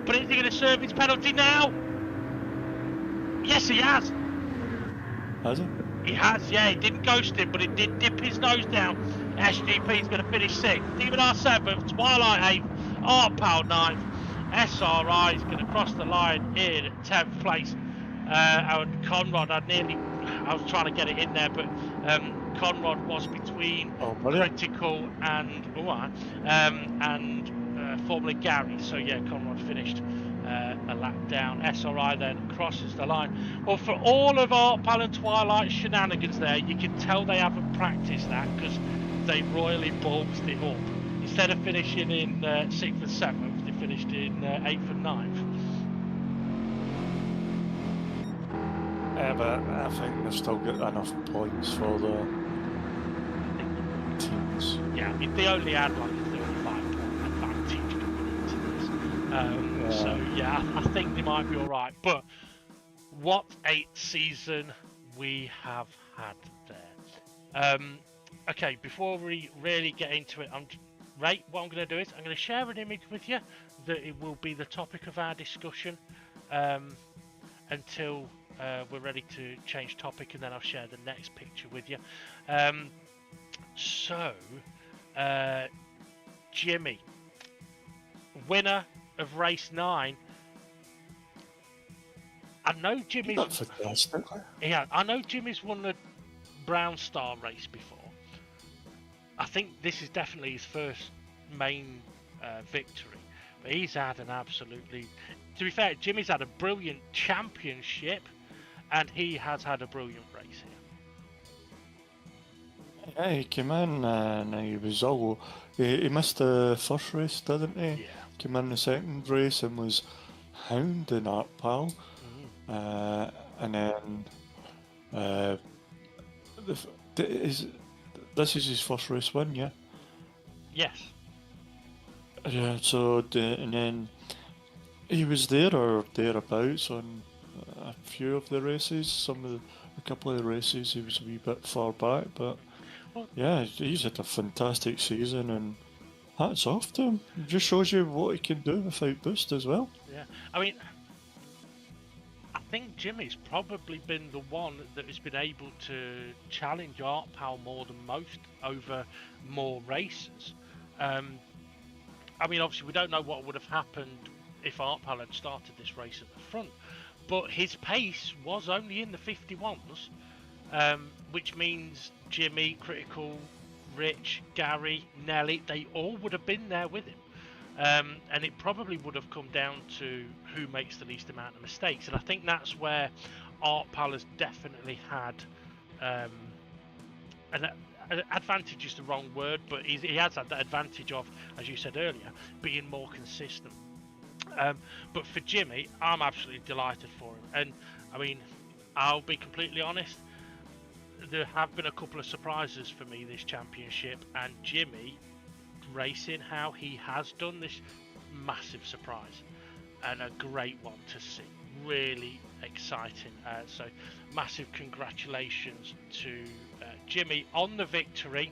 but is he going to serve his penalty now? Yes, he has. Has he? He has, yeah. He didn't ghost him, but it did dip his nose down. SGP's going to finish 6th. Demon R 7th. Twilight 8th. Arpal 9th. SRI is going to cross the line in 10th place. And Conrad, I was trying to get it in there, but Conrad was between Critical and formerly Gary. So yeah, Conrad finished a lap down. SRI then crosses the line. Well, for all of Arpal and Twilight shenanigans there, you can tell they haven't practiced that, because they royally bulbsed it up. Instead of finishing in 6th and 7th, they finished in 8th and 9th. Yeah, but I think they've still got enough points for the teams. Yeah, I mean, they only had like a 35-point advantage going into this. So, yeah, I think they might be alright. But what a season we have had there. Okay, before we really get into it, what I'm going to do is I'm going to share an image with you that it will be the topic of our discussion until we're ready to change topic, and then I'll share the next picture with you. Jimmy, winner of race 9. I know Jimmy's. That's fantastic. Yeah, I know Jimmy's won the Brown Star race before. I think this is definitely his first main victory, but he's had an absolutely to be fair, Jimmy's had a brilliant championship, and he has had a brilliant race here. Yeah, he came in and he was all. He missed the first race, didn't he? Yeah. Came in the second race and was hounding Art Pal. And then this is his first race win, yeah? Yes. Yeah, so and then he was there or thereabouts on a few of the races. A couple of the races he was a wee bit far back, but Well, yeah, he's had a fantastic season and hats off to him. It just shows you what he can do without boost as well. yeah. I mean, I think Jimmy's probably been the one that has been able to challenge Art Pal more than most over more races. I mean, obviously, we don't know what would have happened if Art Pal had started this race at the front, but his pace was only in the 51s, which means Jimmy, Critical, Rich, Gary, Nelly, they all would have been there with him. And it probably would have come down to who makes the least amount of mistakes. And I think that's where Art Pal has definitely had an advantage is the wrong word, but he has had that advantage of, as you said earlier, being more consistent. But for Jimmy, I'm absolutely delighted for him. And I mean, I'll be completely honest, there have been a couple of surprises for me this championship, and Jimmy racing how he has done this, massive surprise and a great one to see. Really exciting. So massive congratulations to Jimmy on the victory.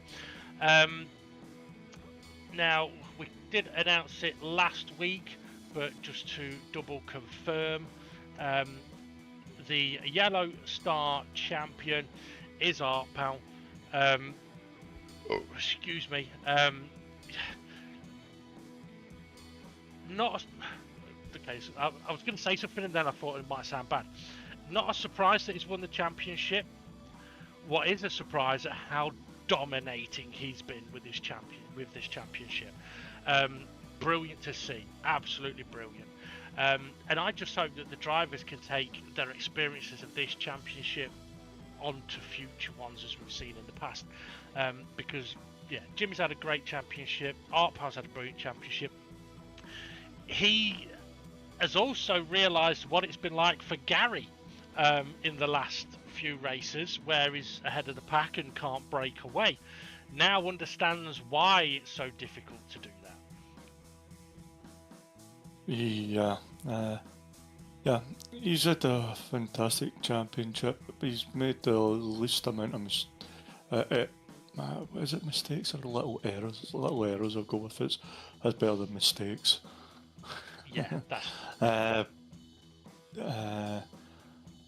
Now, we did announce it last week, but just to double confirm, the Yellow Star champion is Art Pal. Excuse me. Not the case. I was going to say something and then I thought it might sound bad. Not a surprise that he's won the championship. What is a surprise at how dominating he's been with this championship. Brilliant to see, absolutely brilliant. And I just hope that the drivers can take their experiences of this championship onto future ones as we've seen in the past. Because yeah, Jimmy's had a great championship. Art Pal's had a brilliant championship. He has also realised what it's been like for Gary in the last few races, where he's ahead of the pack and can't break away. Now understands why it's so difficult to do that. Yeah, he's had a fantastic championship. He's made the least amount of is it mistakes or little errors? Little errors, I'll go with it. That's better than mistakes. Yeah, that's.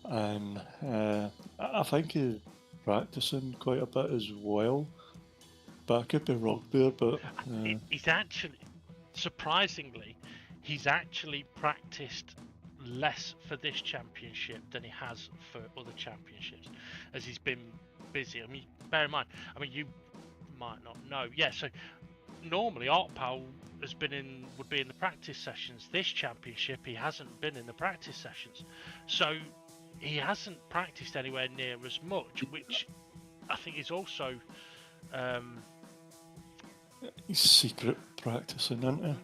And I think he's practicing quite a bit as well. But I could be wrong there. But he's actually, surprisingly, he's actually practiced less for this championship than he has for other championships, as he's been busy. I mean, bear in mind, you might not know. Yeah, so normally Art Pal would be in the practice sessions. This championship, he hasn't been in the practice sessions, so he hasn't practiced anywhere near as much, which I think is also he's secret practicing, isn't he?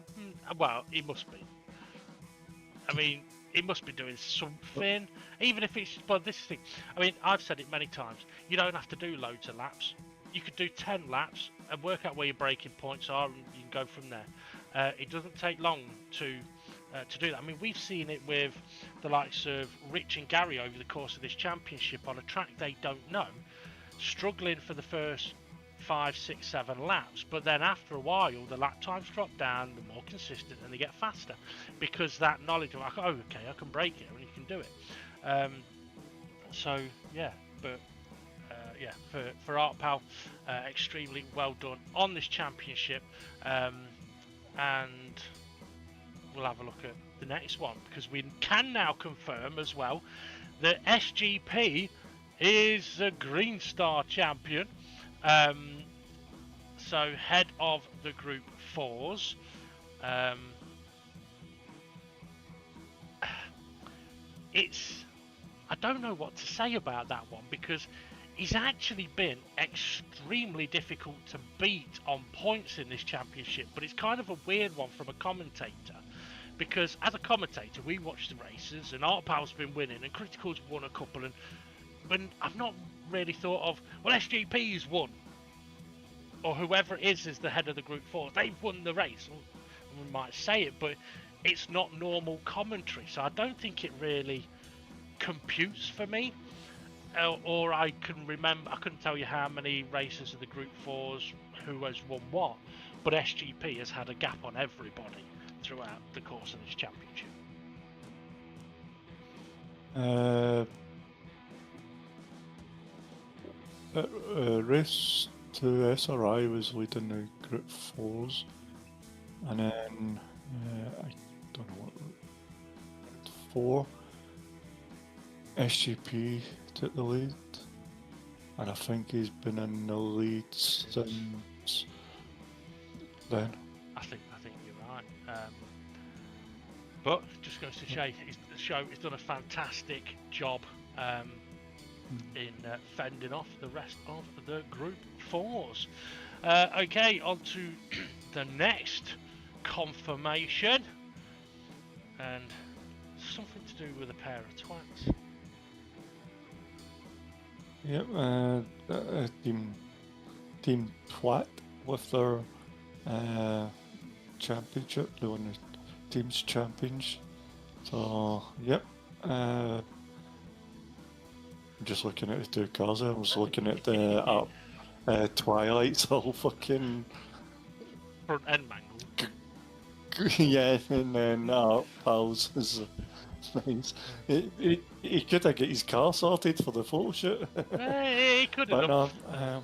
Well, he must be. I mean, he must be doing something, even if it's. Well, this thing. I mean, I've said it many times. You don't have to do loads of laps. You could do 10 laps and work out where your braking points are, and you can go from there. It doesn't take long to do that. I mean, we've seen it with the likes of Rich and Gary over the course of this championship on a track they don't know, struggling for the first 5, 6, 7 laps, but then after a while the lap times drop down, they're more consistent and they get faster, because that knowledge of like, oh, okay, I can brake it and you can do it. So yeah, but yeah, for Art Pal, extremely well done on this championship. And we'll have a look at the next one, because we can now confirm as well that SGP is the Green Star champion. So head of the Group 4s. I don't know what to say about that one, because he's actually been extremely difficult to beat on points in this championship, but it's kind of a weird one from a commentator, because as a commentator we watch the races and Art Pal's been winning and Critical's won a couple, and when I've not really thought of, well, SGP's won, or whoever it is the head of the Group 4, they've won the race. We might say it, but it's not normal commentary, so I don't think it really computes for me. Or I couldn't tell you how many races of the Group 4s who has won what, but SGP has had a gap on everybody throughout the course of this championship. Race 2 SRI was leading the Group 4s, and then I don't know what, 4 SGP took the lead, and I think he's been in the lead since then. I think you're right. But just goes to show he's done a fantastic job in fending off the rest of the Group 4s. Okay, on to the next confirmation, and something to do with a pair of twats. Yep, Team Twat with their championship, they won the team's champions. So, yep. I'm just looking at the two cars. I was looking at the Twilight's all fucking front end mangled. Yeah, and then Pals is nice. He could have got his car sorted for the photo shoot. He could have. But no,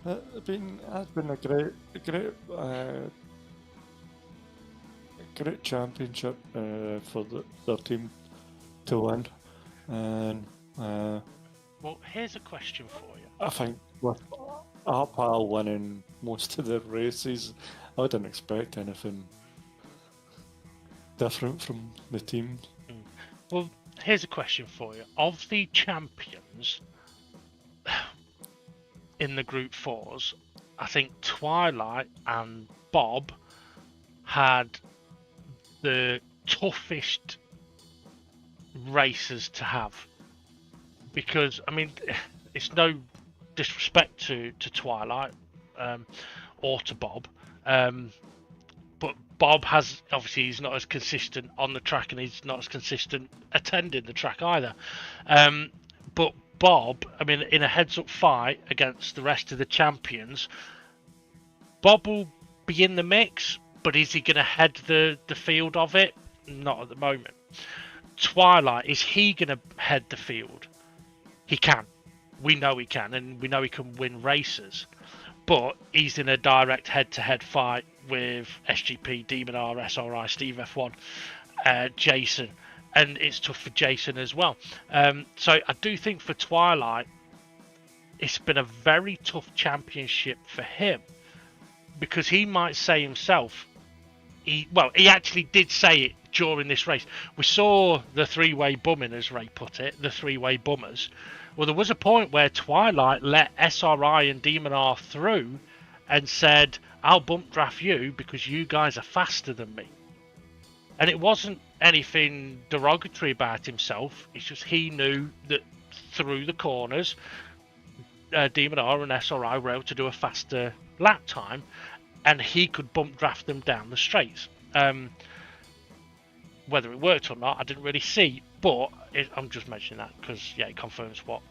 has been a great championship for their team to win. And well, here's a question for you. I think with Arpal winning most of the races, I didn't expect anything different from the team. Well, here's a question for you. Of the champions in the Group 4s, I think Twilight and Bob had the toughest races to have, because I mean, it's no disrespect to Twilight or to Bob, but Bob has, obviously he's not as consistent on the track, and he's not as consistent attending the track either, but Bob, I mean, in a heads-up fight against the rest of the champions, Bob will be in the mix, but is he going to head the field of it? Not at the moment. Twilight, is he going to head the field? He can. We know he can, and we know he can win races. But he's in a direct head-to-head fight with SGP, Demon R, SRI, Steve F1, Jason. And it's tough for Jason as well. So I do think for Twilight, it's been a very tough championship for him, because he might say himself, he actually did say it during this race. We saw the three-way bumming, as Ray put it, the three-way bummers. Well, there was a point where Twilight let SRI and Demon R through and said, I'll bump draft you because you guys are faster than me. And it wasn't anything derogatory about himself. It's just he knew that through the corners, Demon R and SRI were able to do a faster lap time, and he could bump draft them down the straights. Whether it worked or not, I didn't really see, but I'm just mentioning that because it confirms what.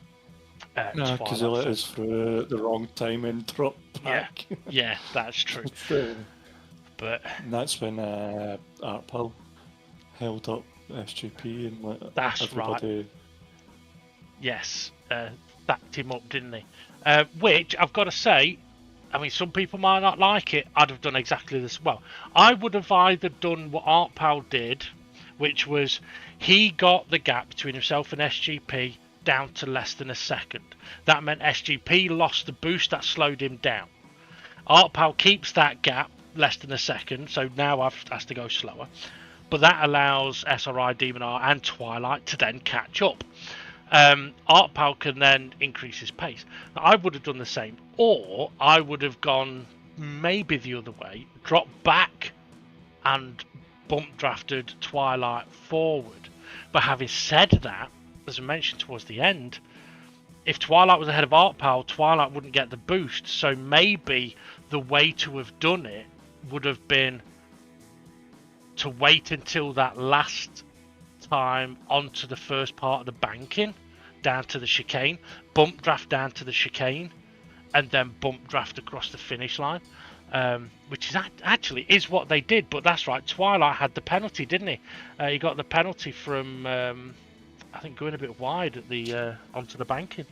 No, because he let us through the wrong time and drop back. Yeah, that's true. But and that's when Artpal held up SGP and let that's everybody... right. Yes, backed him up, didn't he? Which I've got to say, I mean, some people might not like it. I'd have done exactly this. Well, I would have either done what Artpal did, which was he got the gap between himself and SGP down to less than a second. That meant SGP lost the boost that slowed him down. Artpal keeps that gap less than a second, so now has to go slower. but that allows SRI, Demon R, and Twilight to then catch up. Art Pal can then increase his pace. Now, I would have done the same, or I would have gone maybe the other way, dropped back and bump drafted Twilight forward. But having said that, as I mentioned towards the end, if Twilight was ahead of Art Pal, Twilight wouldn't get the boost. So maybe the way to have done it would have been to wait until that last time onto the first part of the banking, down to the chicane, bump draft down to the chicane, and then bump draft across the finish line. Which is actually is what they did, but that's right. Twilight had the penalty, didn't he? He got the penalty from I think going a bit wide at the onto the banking.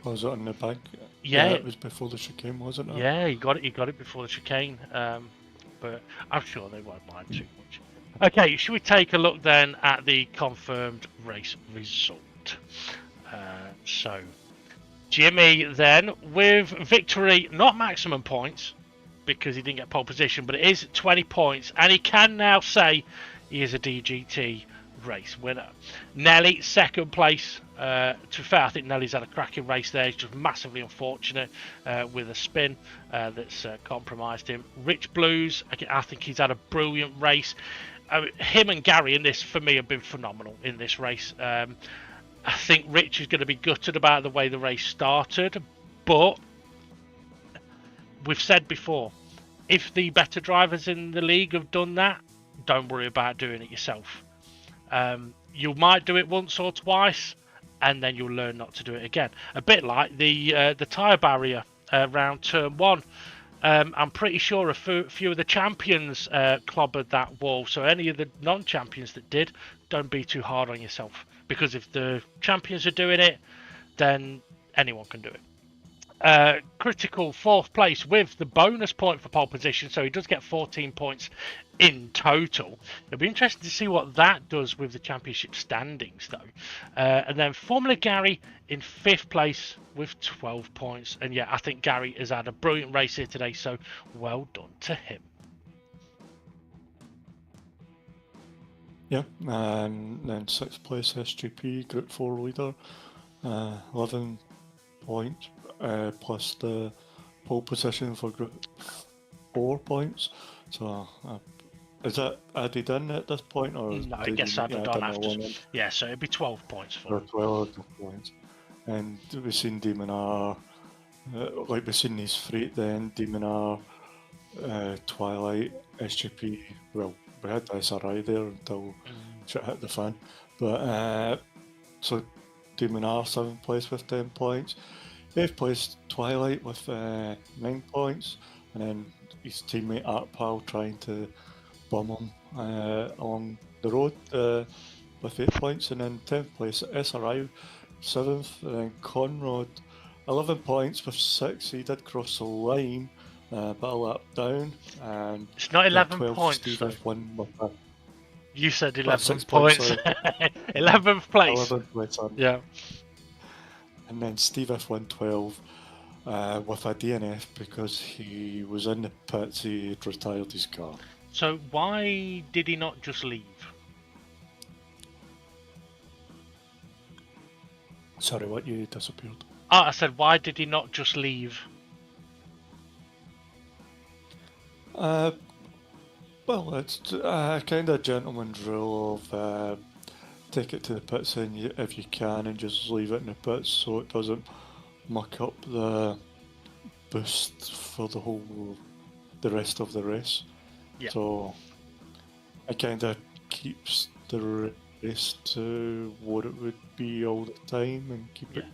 Was it on the bank? Yeah, it was before the chicane, wasn't it? Yeah, he got it. He got it before the chicane. But I'm sure they won't mind too much. Okay, should we take a look then at the confirmed race result? So, Jimmy then with victory, not maximum points because he didn't get pole position, but it is 20 points, and he can now say he is a DGT race winner. Nelly, second place. To be fair, I think Nelly's had a cracking race there. He's just massively unfortunate with a spin that's compromised him. Rich Blues, I think he's had a brilliant race. Him and Gary in this, for me, have been phenomenal in this race. I think Rich is going to be gutted about the way the race started, but we've said before, if the better drivers in the league have done that, don't worry about doing it yourself. You might do it once or twice, and then you'll learn not to do it again. A bit like the tyre barrier around turn 1. I'm pretty sure a few of the champions clobbered that wall, so any of the non-champions that did, don't be too hard on yourself, because if the champions are doing it, then anyone can do it. Critical 4th place with the bonus point for pole position, so he does get 14 points in total. It'll be interesting to see what that does with the championship standings, though. And then Formula Gary in 5th place with 12 points. And yeah, I think Gary has had a brilliant race here today, so well done to him. Yeah, and then 6th place SGP, Group 4 leader, 11 points, plus the pole position for Group 4 points. So, is that added in at this point, or no? I guess added on after. Yeah, so it'd be 12 points for 12 points. And we've seen Demon R, like we've seen these three at the end, Demon R, Twilight, SGP. Well, we had SRI there until shit hit the fan. But so Demon R 7th place with 10 points. 8th place Twilight with 9 points, and then his teammate Art Pal trying to bum him along the road with 8 points, and then 10th place SRI 7th, and then Conrad 11 points with 6. He did cross the line, but a lap down, and it's not 11 points. Steve F1 with you said 11 points. 11th place. 11th place. Yeah. And then Steve F1 12 with a DNF because he was in the pits. He had retired his car. So why did he not just leave? Sorry, what? You disappeared. Oh, I said, why did he not just leave? Well, it's kind of a gentleman's rule of take it to the pits if you can, and just leave it in the pits so it doesn't muck up the boost for the rest of the race. Yeah. So it kind of keeps the race to what it would be all the time and keep it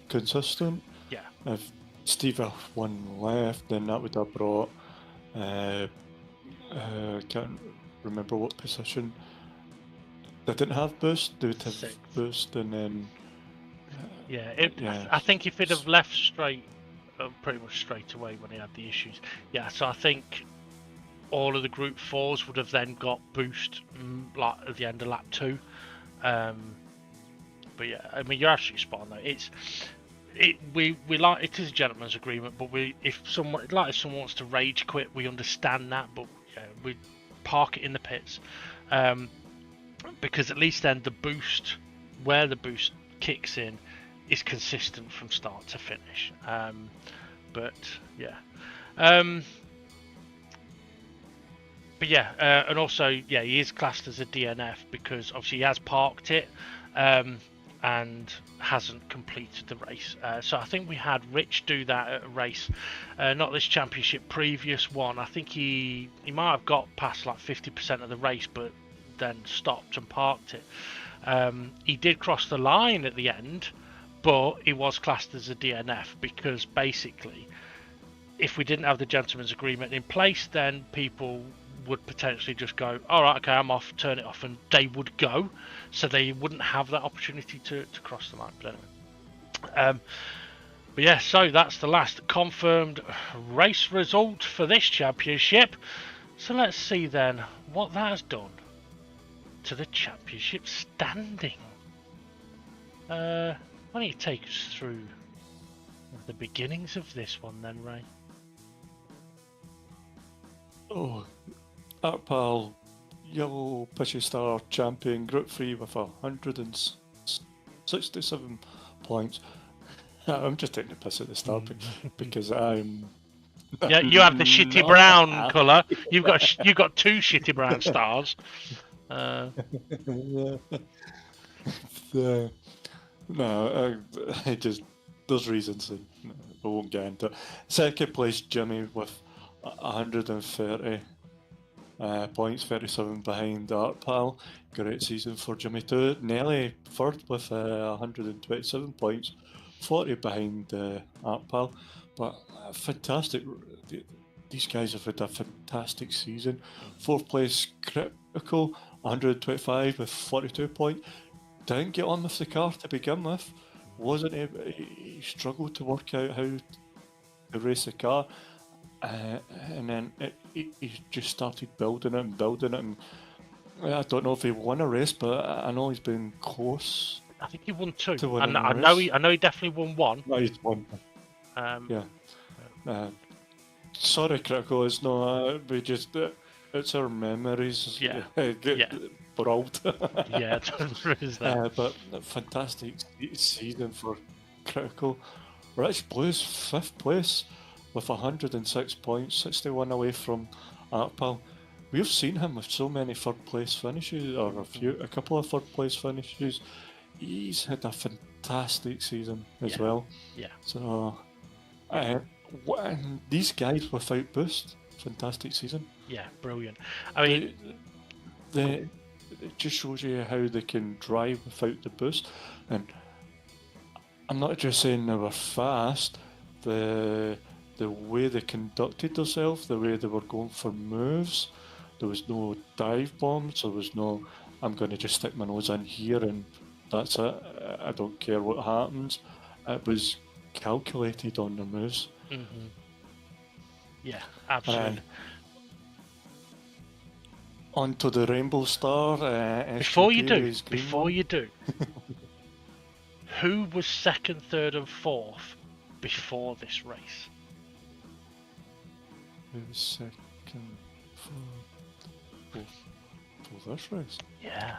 consistent. Yeah. If Steve F1 left, then that would have brought I can't remember what position. They didn't have boost. They would have 6th. boost, and then I think if he'd have left straight, pretty much straight away when he had the issues. Yeah, so I think all of the Group 4s would have then got boost like at the end of lap 2. But yeah, I mean, you're absolutely spot on though. We like it is a gentleman's agreement, but if someone wants to rage quit, we understand that, but we park it in the pits, because at least then the boost, where the boost kicks in, is consistent from start to finish. But yeah. But yeah, and also, yeah, he is classed as a DNF because obviously he has parked it and hasn't completed the race. So I think we had Rich do that at a race, not this championship, previous one. I think he might have got past like 50% of the race, but then stopped and parked it. He did cross the line at the end, but he was classed as a DNF because basically, if we didn't have the gentleman's agreement in place, then people would potentially just go, all right, okay, I'm off, turn it off, and they would go, so they wouldn't have that opportunity to cross the line. But anyway, but yeah, so that's the last confirmed race result for this championship. So let's see then what that has done to the championship standing. Why don't you take us through the beginnings of this one then, Ray? Oh, Artpal, Yellow Pitchy Star champion, Group 3 with 167 points. I'm just taking a piss at the start because I'm. Yeah, you have the shitty brown colour. You've got two shitty brown stars. No, I just there's reasons. I won't get into it. Second place, Jimmy with 130 points, 37 behind Artpal. Great season for Jimmy too. Nelly third with 127 points, 40 behind Artpal. But fantastic. These guys have had a fantastic season. Fourth place, Critical, 125 with 42 points. Didn't get on with the car to begin with. Wasn't able, he struggled to work out how to race the car. And then he just started building it. And I don't know if he won a race, but I know he's been close. I think he won two. To winning I know he definitely won one. No, he's won. Yeah. Sorry, Critical. It's not. We just. It's our memories. Yeah. Brawled. Yeah, there is that. But a fantastic season for Critical. Rich Blues fifth place with 106 points, 61 away from Artpal. We've seen him with so many third place finishes, or a couple of third place finishes. He's had a fantastic season as well. Yeah. So, and these guys without boost, fantastic season. Yeah, brilliant. I mean, it just shows you how they can drive without the boost. And I'm not just saying they were fast. The way they conducted themselves, the way they were going for moves, there was no dive bombs, there was no, I'm going to just stick my nose in here and that's it, I don't care what happens. It was calculated on the moves. Mm-hmm. Yeah, absolutely. On to the Rainbow Star. Before you do, who was second, third and fourth before this race? Who was second for this race? Yeah.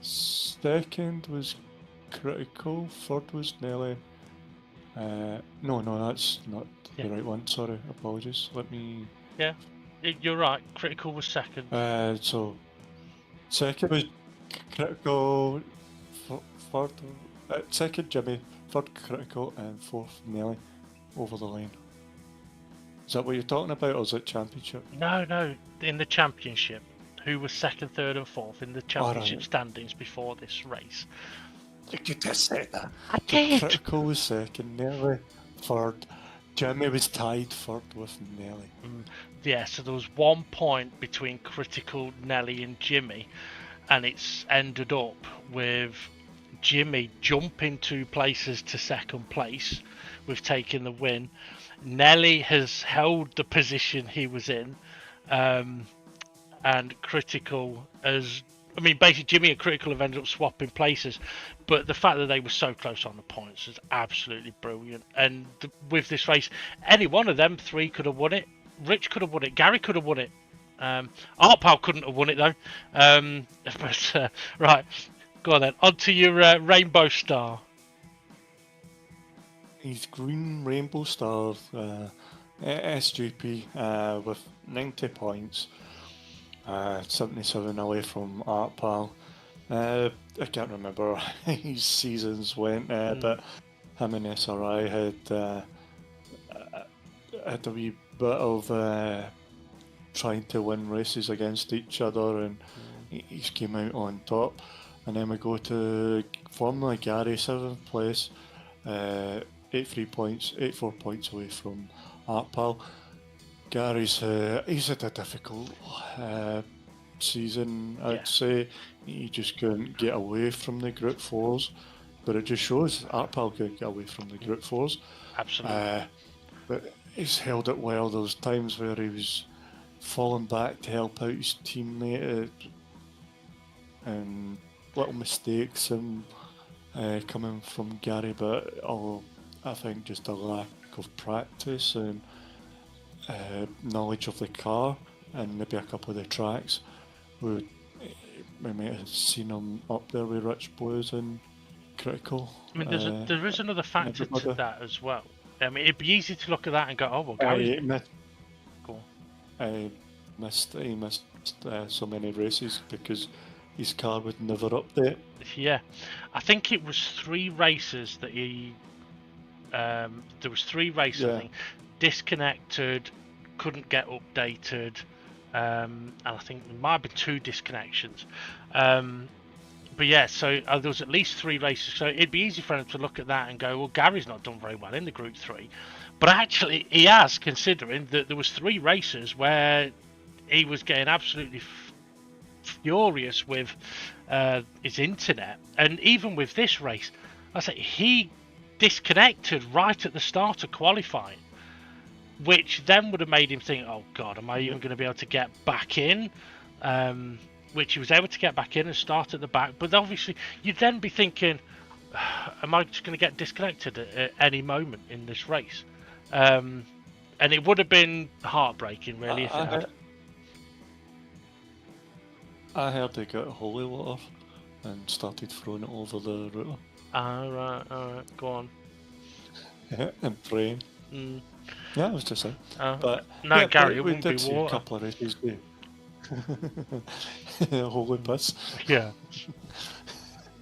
Second was Critical, third was Nelly. No, that's not the right one. Sorry, apologies. Let me. Yeah, you're right. Critical was second. So second was Critical, third, second Jimmy, third Critical, and fourth Nelly over the line. Is that what you're talking about, or is it championship? No, in the championship. Who was second, third, and fourth in the championship standings before this race? You could just say that. I did. Critical was second, Nelly third. Jimmy was tied third with Nelly. Yeah, so there was 1 point between Critical, Nelly, and Jimmy, and it's ended up with Jimmy jumping 2 places to second place. We've taken the win. Nelly has held the position he was in, and Critical has I mean, basically, Jimmy and Critical have ended up swapping places, but the fact that they were so close on the points is absolutely brilliant. And with this race, any one of them three could have won it. Rich could have won it. Gary could have won it. Artpal couldn't have won it though. But right, go on then. On to your Rainbow Star. He's Green Rainbow Star SGP with 90 points, 77 away from Artpal. I can't remember how his seasons went, but him and SRI had a wee bit of trying to win races against each other, and he's came out on top. And then we go to formerly Gary, 7th place, 84 points away from Artpal. Gary's he's had a difficult season, I'd say. He just couldn't get away from the Group 4s, but it just shows Artpal couldn't get away from the Group 4s. Absolutely. But he's held it well. There was times where he was falling back to help out his teammate, and little mistakes and coming from Gary, but I think just a lack of practice and knowledge of the car and maybe a couple of the tracks. We might have seen him up there with Rich Blues and Critical. I mean, there is another factor to that as well. I mean, it'd be easy to look at that and go, "Oh well, Gary's cool." He missed so many races because his car would never update. Yeah, I think it was 3 races that he. There was 3 races. I think disconnected, couldn't get updated, and I think there might have been 2 disconnections. But yeah, so there was at least 3 races. So it'd be easy for him to look at that and go, "Well, Gary's not done very well in the Group 3," but actually he has, considering that there was 3 races where he was getting absolutely furious with his internet, and even with this race, I say he disconnected right at the start of qualifying, which then would have made him think, "Oh God, am I even going to be able to get back in?" Which he was able to get back in and start at the back, but obviously you'd then be thinking, "Am I just going to get disconnected at any moment in this race?" And it would have been heartbreaking, really, if it had. I heard they got holy water and started throwing it over the router. Alright, go on. And praying. Yeah, I was just saying. But no, yeah, Gary, we it did wouldn't see be water. a couple of races. Holy piss. Yeah.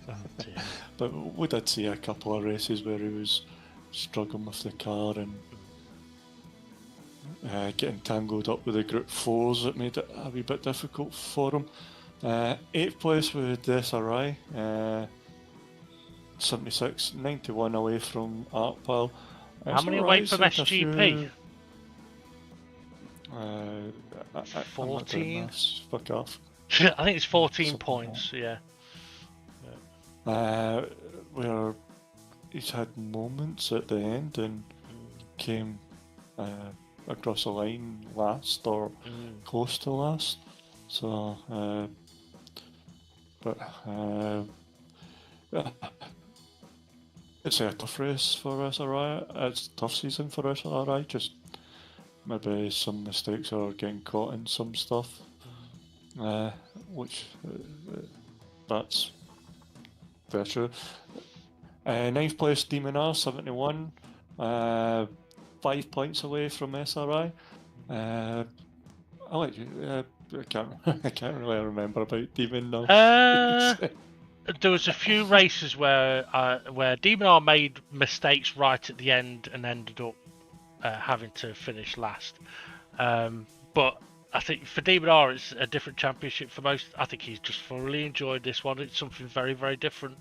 Oh dear. But we did see a couple of races where he was struggling with the car and getting tangled up with the Group 4s. That made it a wee bit difficult for him. 8th place with SRI, 76, 91 away from Artpal. How many away from SGP? 14. Fuck off. I think it's 14 points. Yeah. Where he's had moments at the end and came across the line last or close to last. So, but it's a tough race for SRI. It's a tough season for SRI. Just maybe some mistakes are getting caught in some stuff, which that's very true. 9th place Demon R, 71, 5 points away from SRI. I'll let you. I can't really remember about Demon now. There was a few races where Demon R made mistakes right at the end and ended up having to finish last. But I think for Demon R, it's a different championship for most. I think he's just thoroughly enjoyed this one. It's something very, very different.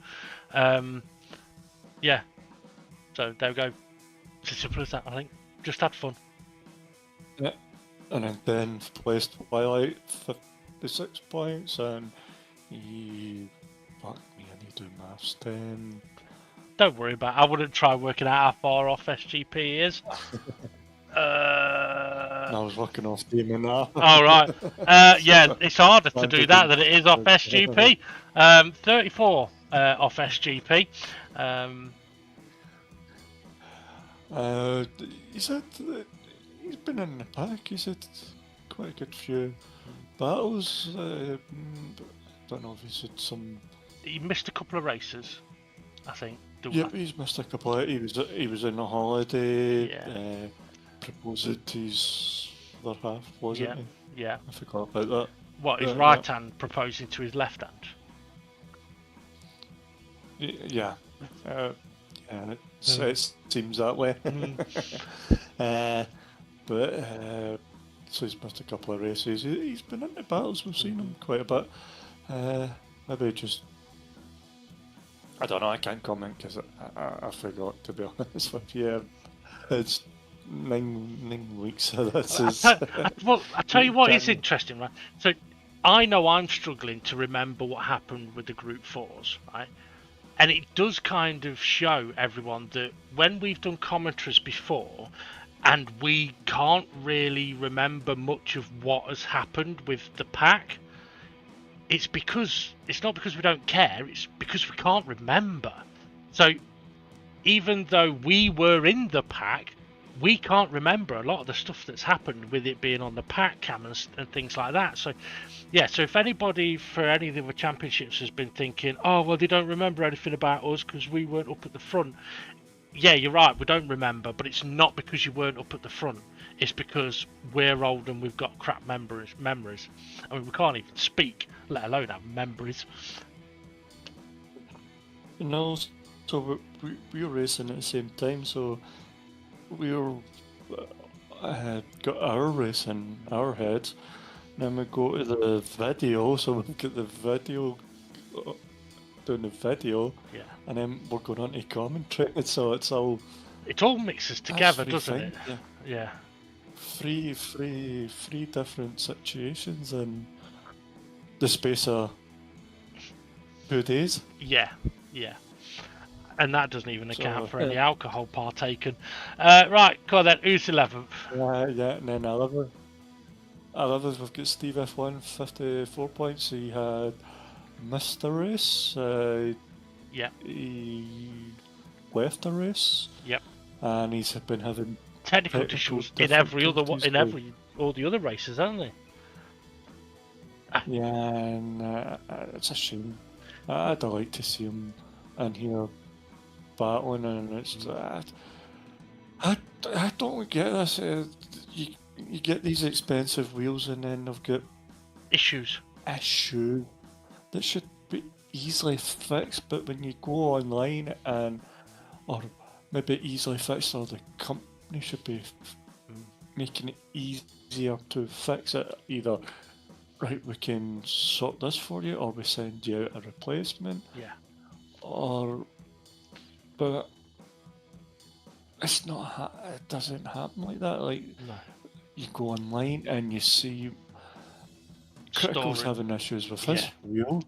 Yeah. So there we go. It's as simple as that, I think. Just had fun. Yeah. And then 10th place Twilight, 56 points, and he... Fuck me, I need to do maths. 10... Don't worry about it. I wouldn't try working out how far off SGP is. I was working off Steam and that. Oh, right. Yeah, it's harder to do that than it is off SGP. 34 off SGP. He said that he's been in the pack. He said quite a good few battles. Don't know if he said some. He missed a couple of races, I think. Yep, he's missed a couple. He was in a holiday. Yeah. Proposed to his other half, wasn't he? Yeah. I forgot about that. What, his right hand proposing to his left hand? Yeah. It seems that way. So he's missed a couple of races. He's been into battles. We've seen him quite a bit. Maybe just. I don't know. I can't comment because I forgot, to be honest with you. It's 9 weeks. So that's well, I tell you what is interesting, right? So I know I'm struggling to remember what happened with the Group 4s, right? And it does kind of show everyone that when we've done commentaries before and we can't really remember much of what has happened with the pack, it's not because we don't care, it's because we can't remember. So even though we were in the pack, we can't remember a lot of the stuff that's happened with it being on the pack cam and things like that. So yeah, so if anybody for any of the other championships has been thinking, oh well, they don't remember anything about us because we weren't up at the front, yeah, you're right, we don't remember, but it's not because you weren't up at the front, it's because we're old and we've got crap memories. I mean, we can't even speak, let alone have memories. No, so we were racing at the same time, so we were got our race in our heads. Then we go to the video, so we get the video, doing the video, yeah, and then we're going on to commentary. So it all mixes together, doesn't it? Yeah. Three different situations in the space of 2 days. Yeah. And that doesn't even account for any alcohol partaken. Right, go on then. Who's 11th? Yeah, and then 11th, we've got Steve F1, 54 points. He had missed a race. He left a race. Yep. And he's been having technical issues in all the other races, haven't they? Yeah, and it's a shame. I'd like to see him in here battling, and it's I don't get this. You get these expensive wheels, and then they've got issues that should be easily fixed. But when you go online or maybe easily fixed, or the company should be making it easier to fix it. Either right, we can sort this for you, or we send you out a replacement. Yeah. But it's not. It doesn't happen like that. Like no. You go online and you see Critical's having issues with his wheel.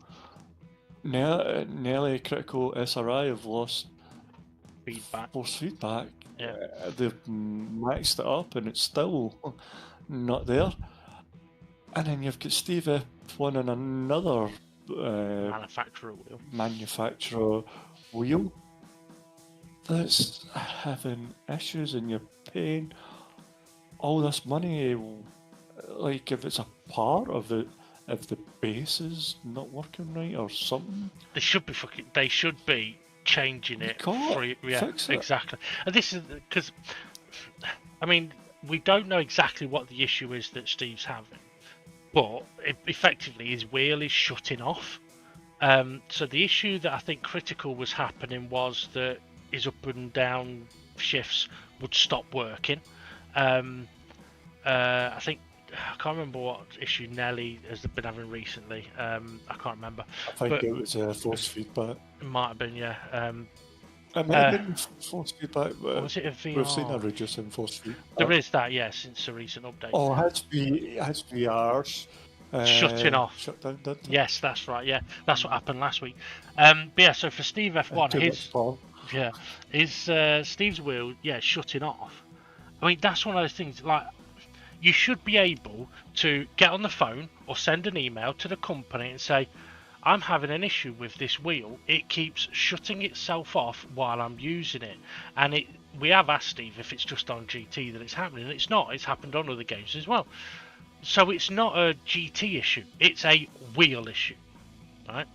Nearly Critical SRI have lost force feedback. Yeah. They've maxed it up and it's still not there. And then you've got Steve F1 and another manufacturer wheel that's having issues, and you're paying all this money. Like if it's a part of it, if the base is not working right or something, they should be changing it. Fix it. Exactly. And this is because, I mean, we don't know exactly what the issue is that Steve's having, but effectively his wheel is shutting off. So the issue that I think Critical was happening was that his up and down shifts would stop working. I think I can't remember what issue Nelly has been having recently. I can't remember. I think it was force feedback. It might have been, yeah. It might have been force feedback. Was it a VR? We've seen a reduce in force feedback. There is that, yeah, since the recent update. Oh, it has to be ours. Shutting off. Shut down, didn't it? Yes, that's right. Yeah, that's what happened last week. But yeah, so for Steve F1, Steve's wheel, shutting off. I mean, that's one of those things. Like, you should be able to get on the phone or send an email to the company and say, I'm having an issue with this wheel. It keeps shutting itself off while I'm using it. And we have asked Steve if it's just on GT that it's happening, and it's not. It's happened on other games as well. So it's not a GT issue. It's a wheel issue, right?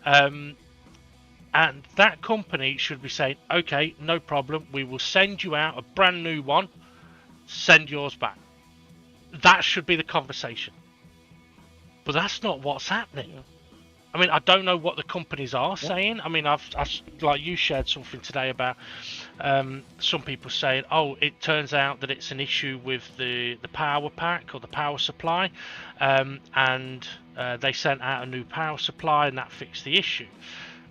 And that company should be saying, okay, no problem. We will send you out a brand new one. Send yours back. That should be the conversation. But that's not what's happening. Yeah. I mean, I don't know what the companies are saying. I mean, I've like you shared something today about some people saying, oh, it turns out that it's an issue with the power pack or the power supply, and they sent out a new power supply and that fixed the issue.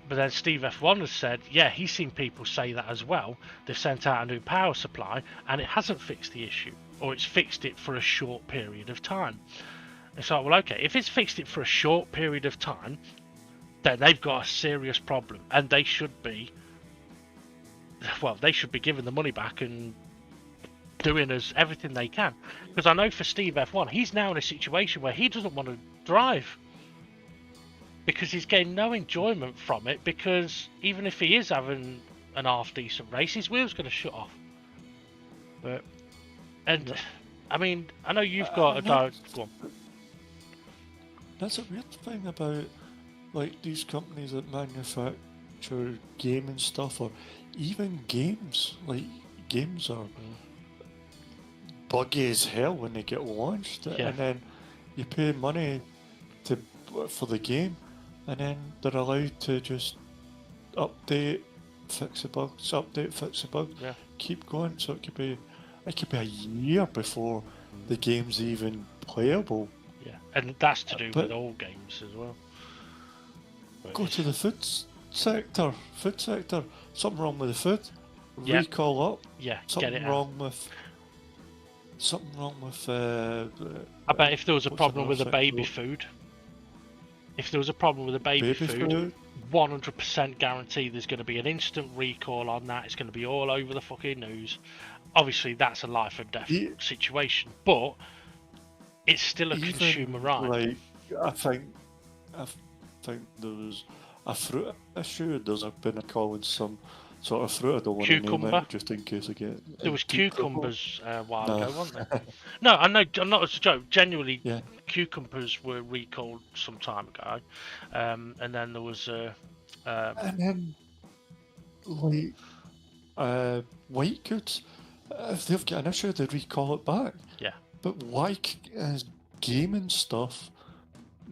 But then Steve F1 has said, yeah, he's seen people say that as well. They've sent out a new power supply and it hasn't fixed the issue, or it's fixed it for a short period of time. It's like, well, okay, if it's fixed it for a short period of time, then they've got a serious problem, and they should be given the money back and doing everything they can. Because I know for Steve F1, he's now in a situation where he doesn't want to drive because he's getting no enjoyment from it, because even if he is having an half decent race, his wheel's going to shut off. I mean, I know you've got a direct. Go on. That's a weird thing about like these companies that manufacture gaming stuff, or even games. Like games are buggy as hell when they get launched, and then you pay money for the game, and then they're allowed to just update, fix the bugs, keep going. So it could be a year before the game's even playable. Yeah, and that's to do with all games as well. Go to the food sector. Something wrong with the food. Recall up. Yeah, something get it wrong out. Something wrong with. I bet if there was a problem with the baby food, if there was a problem with the baby food, 100% guarantee there's going to be an instant recall on that. It's going to be all over the fucking news. Obviously, that's a life and death situation, but it's still a consumer right. Like, I think there was a fruit issue. There's been a call in some sort of fruit. I don't want to name it just in case I get. There was cucumbers a while ago, wasn't there? No, I know. I'm not as a joke. Genuinely, cucumbers were recalled some time ago, and then there was and then like white goods. If they've got an issue, they recall it back. Yeah. But why is gaming stuff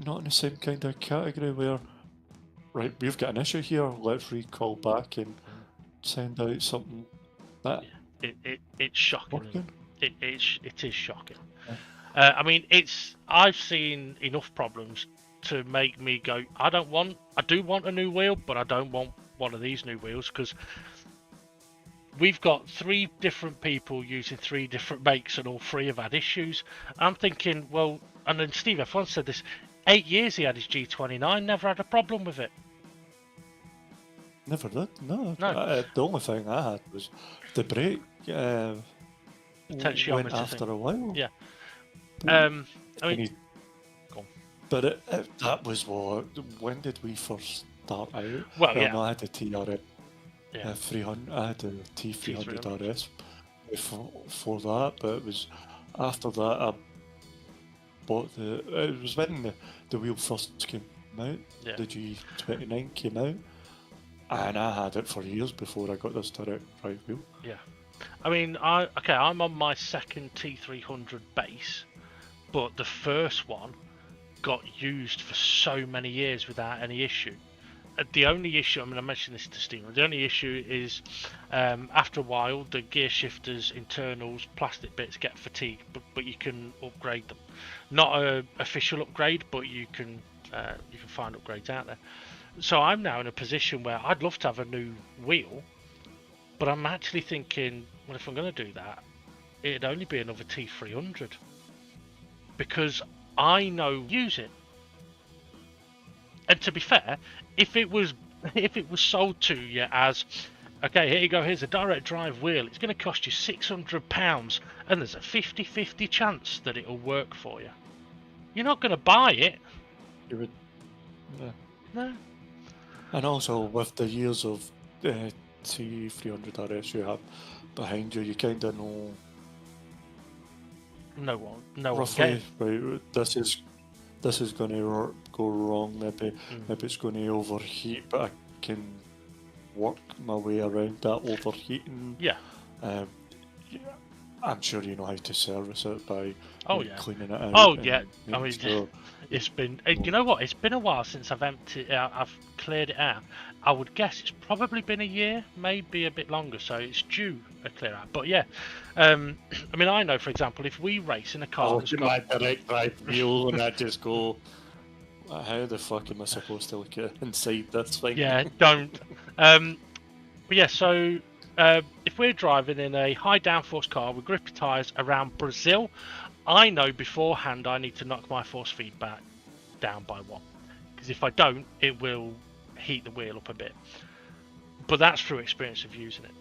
not in the same kind of category where, right, we've got an issue here, let's recall back and send out something that... It's shocking. It is shocking. Yeah. I mean, I've seen enough problems to make me go, I do want a new wheel, but I don't want one of these new wheels, because we've got 3 different people using 3 different makes, and all 3 have had issues. I'm thinking, well, and then Steve F1 said this, 8 years he had his G29, never had a problem with it. Never did, no. The only thing I had was the brake went after a while. Yeah. I mean... But that was when did we first start out? Well, yeah. No, I had the TRS. 300. I had the T300 RS before that, but it was after that I bought it was when the wheel first came out. Yeah. The G29 came out, and I had it for years before I got this direct drive wheel. Yeah, I mean, I'm on my second T300 base, but the first one got used for so many years without any issue. The only issue, I mean, I mentioned this to Stephen, the only issue is after a while the gear shifters, internals, plastic bits get fatigued, but you can upgrade them. Not an official upgrade, but you can find upgrades out there. So I'm now in a position where I'd love to have a new wheel, but I'm actually thinking, well, if I'm going to do that, it'd only be another T300, because I know use it. And to be fair, if it was sold to you as Okay, here you go. Here's a direct drive wheel. It's going to cost you £600, and there's a 50-50 chance that it'll work for you. You're not going to buy it. You would, yeah. No. And also with the years of T300 RS you have behind you, you kind of know No roughly one right. This is going to go wrong. Maybe it's going to overheat, but I can work my way around that overheating. Yeah. I'm sure you know how to service it by cleaning it out. Oh yeah. I mean, sure. it's been. You know what? It's been a while since I've cleared it out. I would guess it's probably been a year, maybe a bit longer. So it's due a clear out. But yeah, I mean, I know for example, if we race in a car, look at my direct drive wheel and I just go, how the fuck am I supposed to look at inside this thing? Yeah, don't. But yeah, so if we're driving in a high downforce car with grippy tyres around Brazil, I know beforehand I need to knock my force feedback down by 1. Because if I don't, it will heat the wheel up a bit. But that's through experience of using it.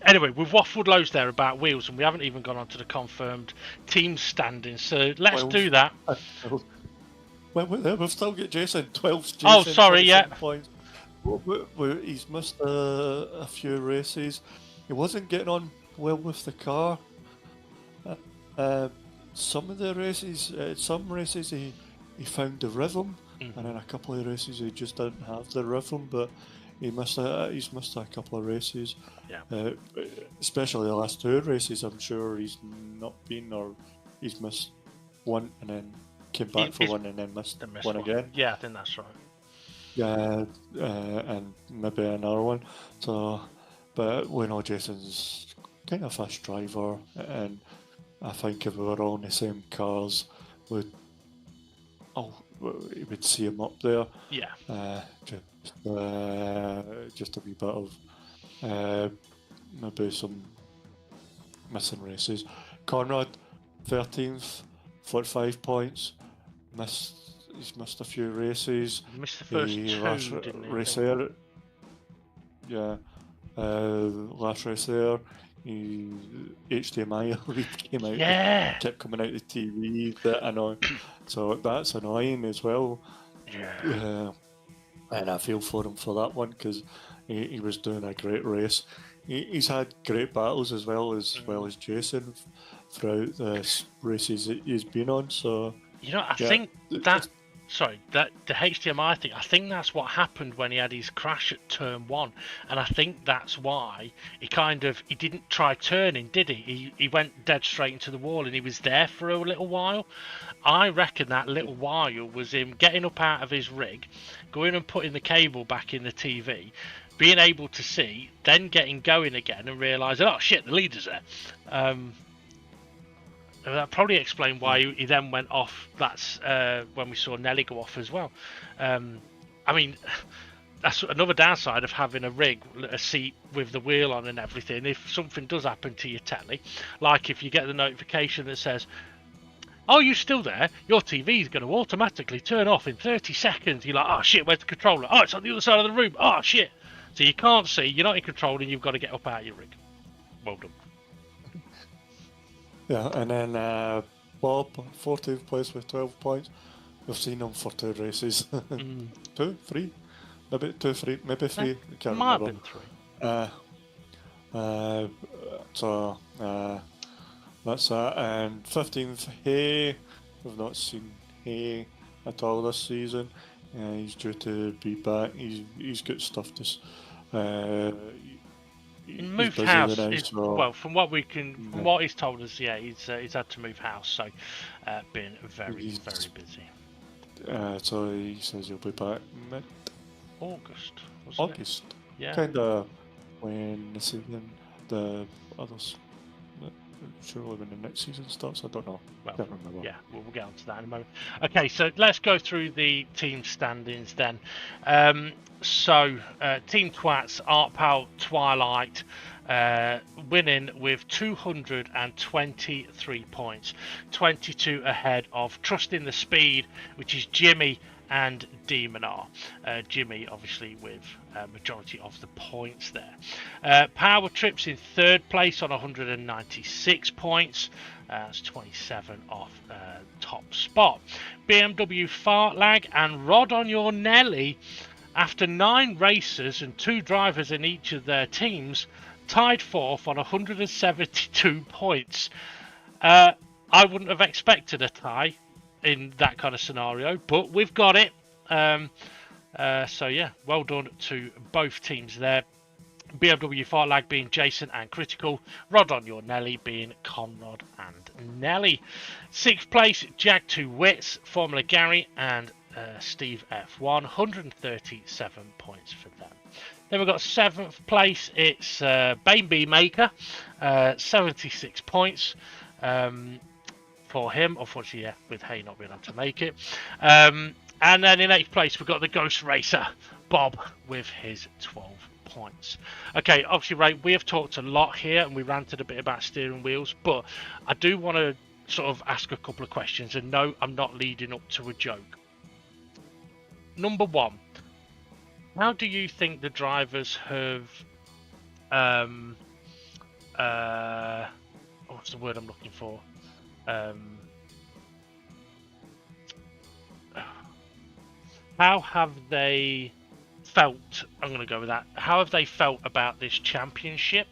Anyway, we've waffled loads there about wheels, and we haven't even gone on to the confirmed team standings. So let's do that. Well, we've still got Jason, 12. Jason, oh, sorry, yeah. Points. He's missed a few races. He wasn't getting on well with the car. Some of the races, some races he found the rhythm, and in a couple of races he just didn't have the rhythm. But he's missed a couple of races. Yeah. Especially the last 2 races. I'm sure he's not been, or he's missed one and then came back for one and then missed one again. Yeah, I think that's right. Yeah, and maybe another one. So, but we know Jason's kind of a fast driver, and I think if we were all in the same cars, we would see him up there. Yeah. Just a wee bit of maybe some missing races. Conrad, 13th, 45 points. He's missed a few races. He missed the first 2, didn't he? Race there. Yeah. Last race there. HDMI lead came out. Yeah. Kept coming out the TV. That annoying. So that's annoying as well. Yeah. And I feel for him for that one because he was doing a great race. He's had great battles as well as Jason throughout the races that he's been on. So you know, I think that the HDMI thing, I think that's what happened when he had his crash at turn 1, and I think that's why he didn't try turning, did he? He went dead straight into the wall, and he was there for a little while. I reckon that little while was him getting up out of his rig, going and putting the cable back in the TV, being able to see, then getting going again and realising, oh shit, the leader's there. That probably explained why he then went off. That's when we saw Nelly go off as well. I mean, that's another downside of having a rig, a seat with the wheel on and everything. If something does happen to your telly, like if you get the notification that says, oh, you're still there, your TV is going to automatically turn off in 30 seconds. You're like, oh shit, where's the controller? Oh, it's on the other side of the room. Oh shit. So you can't see, you're not in control, and you've got to get up out of your rig. Well done. Yeah, and then Bob, 14th place with 12 points. We've seen him for 2 races. 2, 3? Maybe 2, 3, maybe 3. I can't might remember. Have been 3. So that's that. And 15th, Hay. We've not seen Hay at all this season. He's due to be back. He's got stuff to. Moved house. Well, from what we can, from what he's told us, yeah, he's had to move house, so been very busy. So he says he'll be back August. August. Yeah. Kind of when the season, the others. Surely when the next season starts, I don't know. Well, can't remember. Yeah, we'll get on to that in a moment. Okay, so let's go through the team standings then. So Team Twats, Art Pal, Twilight, winning with 223 points, 22 ahead of Trusting the Speed, which is Jimmy and Demon R. Jimmy, obviously, with majority of the points there. Power Trips in third place on 196 points. That's 27 off top spot. BMW Fartlag and Rod on Your Nelly, after 9 races and 2 drivers in each of their teams, tied fourth on 172 points. I wouldn't have expected a tie in that kind of scenario, but we've got it. So yeah, well done to both teams there. BMW Fartlag being Jason and Critical, Rod on Your Nelly being Conrad and Nelly. 6th place, Jag 2 Wits, Formula Gary and Steve F1, 137 points for them. Then we've got 7th place, it's Baby Maker, 76 points for him. Unfortunately, yeah, with Hay not being able to make it. And then in 8th place, we've got the Ghost Racer, Bob, with his 12 points. Okay, obviously, Ray, we have talked a lot here and we ranted a bit about steering wheels, but I do want to sort of ask a couple of questions, and no, I'm not leading up to a joke. Number 1, how do you think the drivers have what's the word I'm looking for? How have they felt? I'm going to go with that. How have they felt about this championship?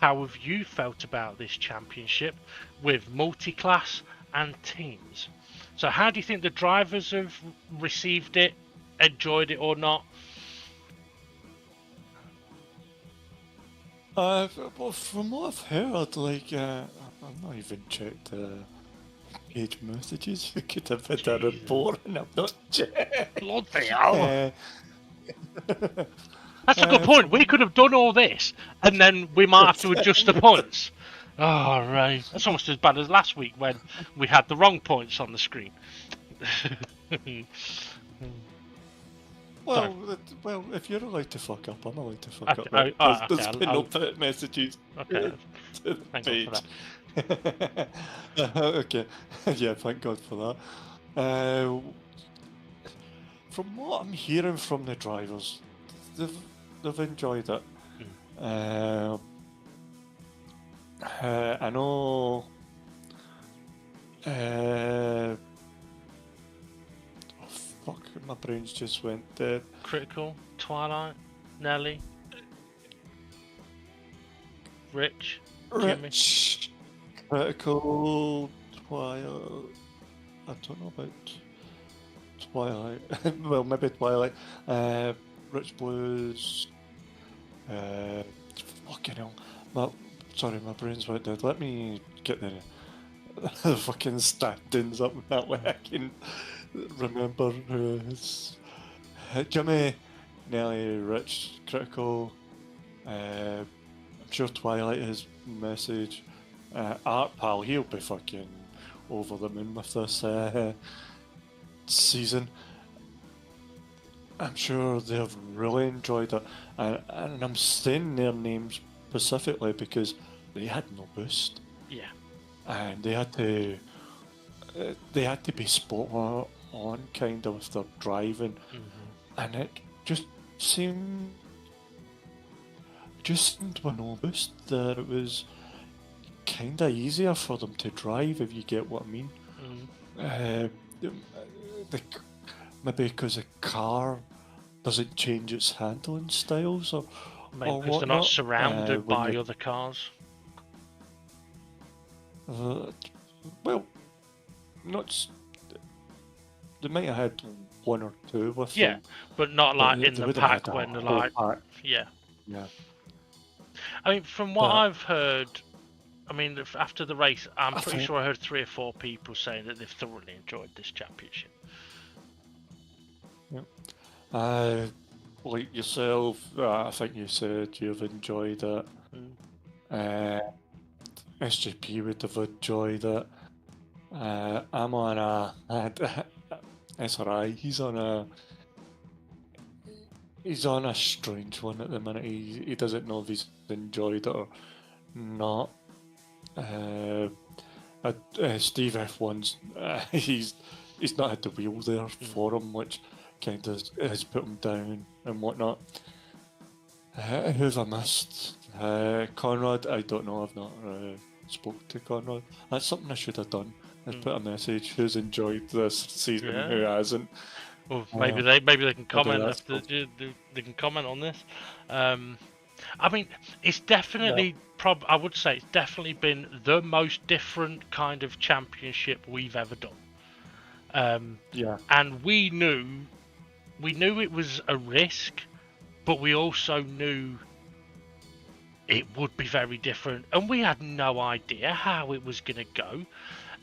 How have you felt about this championship with multi-class and teams? So how do you think the drivers have received it, enjoyed it or not? Well, from what I've heard, like, I've not even checked page messages. We could have had a report and I've not checked. Bloody hell. That's a good point. We could have done all this and then we might have to adjust the points. Oh, right. That's almost as bad as last week when we had the wrong points on the screen. Well, if you're allowed to fuck up, I'm allowed to fuck up. Right? There's been no messages to the page. Okay, yeah, thank God for that. From what I'm hearing from the drivers, they've enjoyed it. I know. Fuck, my brains just went dead. Critical, Twilight, Nelly, Rich, Jimmy. Critical, Twilight. I don't know about Twilight. Well, maybe Twilight. Rich Blues. Fucking hell. Sorry, my brains went dead. Let me get the fucking standings up that way I can remember who is Jimmy, Nelly, Rich, Critical. I'm sure Twilight has message. Art Pal, he'll be fucking over the moon with this season. I'm sure they've really enjoyed it, and I'm saying their names specifically because they had no boost. Yeah. And they had to be spot on kind of with their driving, and it just seemed with no boost that it was kind of easier for them to drive, if you get what I mean. Maybe because the car doesn't change its handling styles, or maybe because they're not surrounded by other cars. Well, not. They might have had one or two with them. Yeah, but not like in the pack when they're like. Yeah. I mean, from what I've heard, I mean, after the race, I'm pretty sure I heard 3 or 4 people saying that they've thoroughly enjoyed this championship. Yeah. Like yourself, I think you said you've enjoyed it. SJP would have enjoyed it. I'm on a SRI. He's on a strange one at the minute. He doesn't know if he's enjoyed it or not. Steve F1's he's not had the wheel there for him, which kind of has put him down and whatnot. Who've I missed? Conrad, I don't know, I've not spoke to Conrad. That's something I should have done. I'd put a message, who's enjoyed this season, who hasn't. Well, maybe they can comment they can comment on this. I mean, it's definitely I would say it's definitely been the most different kind of championship we've ever done. And we knew it was a risk, but we also knew it would be very different, and we had no idea how it was going to go.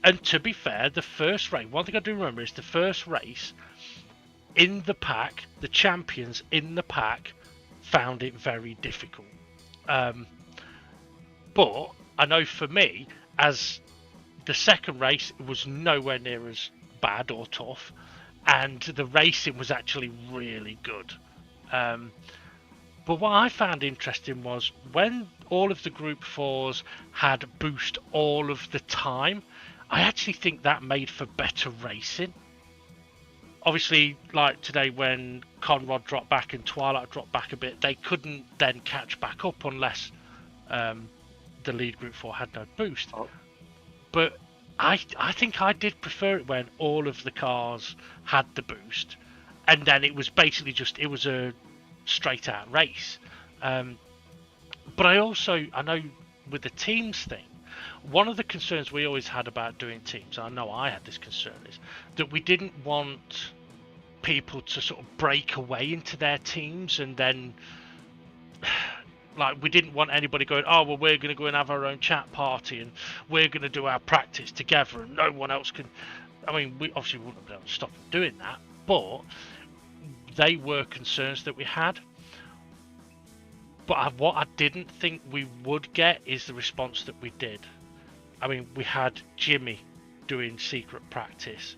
And to be fair, the first race, one thing I do remember is the first race in the pack, the champions in the pack found it very difficult. But I know for me, as the second race was nowhere near as bad or tough, and the racing was actually really good. But what I found interesting was when all of the Group 4s had boost all of the time, I actually think that made for better racing. Obviously, like today when Conrad dropped back and Twilight dropped back a bit, they couldn't then catch back up unless the lead Group 4 had no boost. But I think I did prefer it when all of the cars had the boost, and then it was basically it was a straight out race. But I know with the teams thing, one of the concerns we always had about doing teams, I know I had this concern, is that we didn't want people to sort of break away into their teams, and then like we didn't want anybody going, oh well, we're going to go and have our own chat party and we're going to do our practice together and no one else can. I mean, we obviously wouldn't have been able to stop them doing that, but they were concerns that we had. But what I didn't think we would get is the response that we did. I mean, we had Jimmy doing secret practice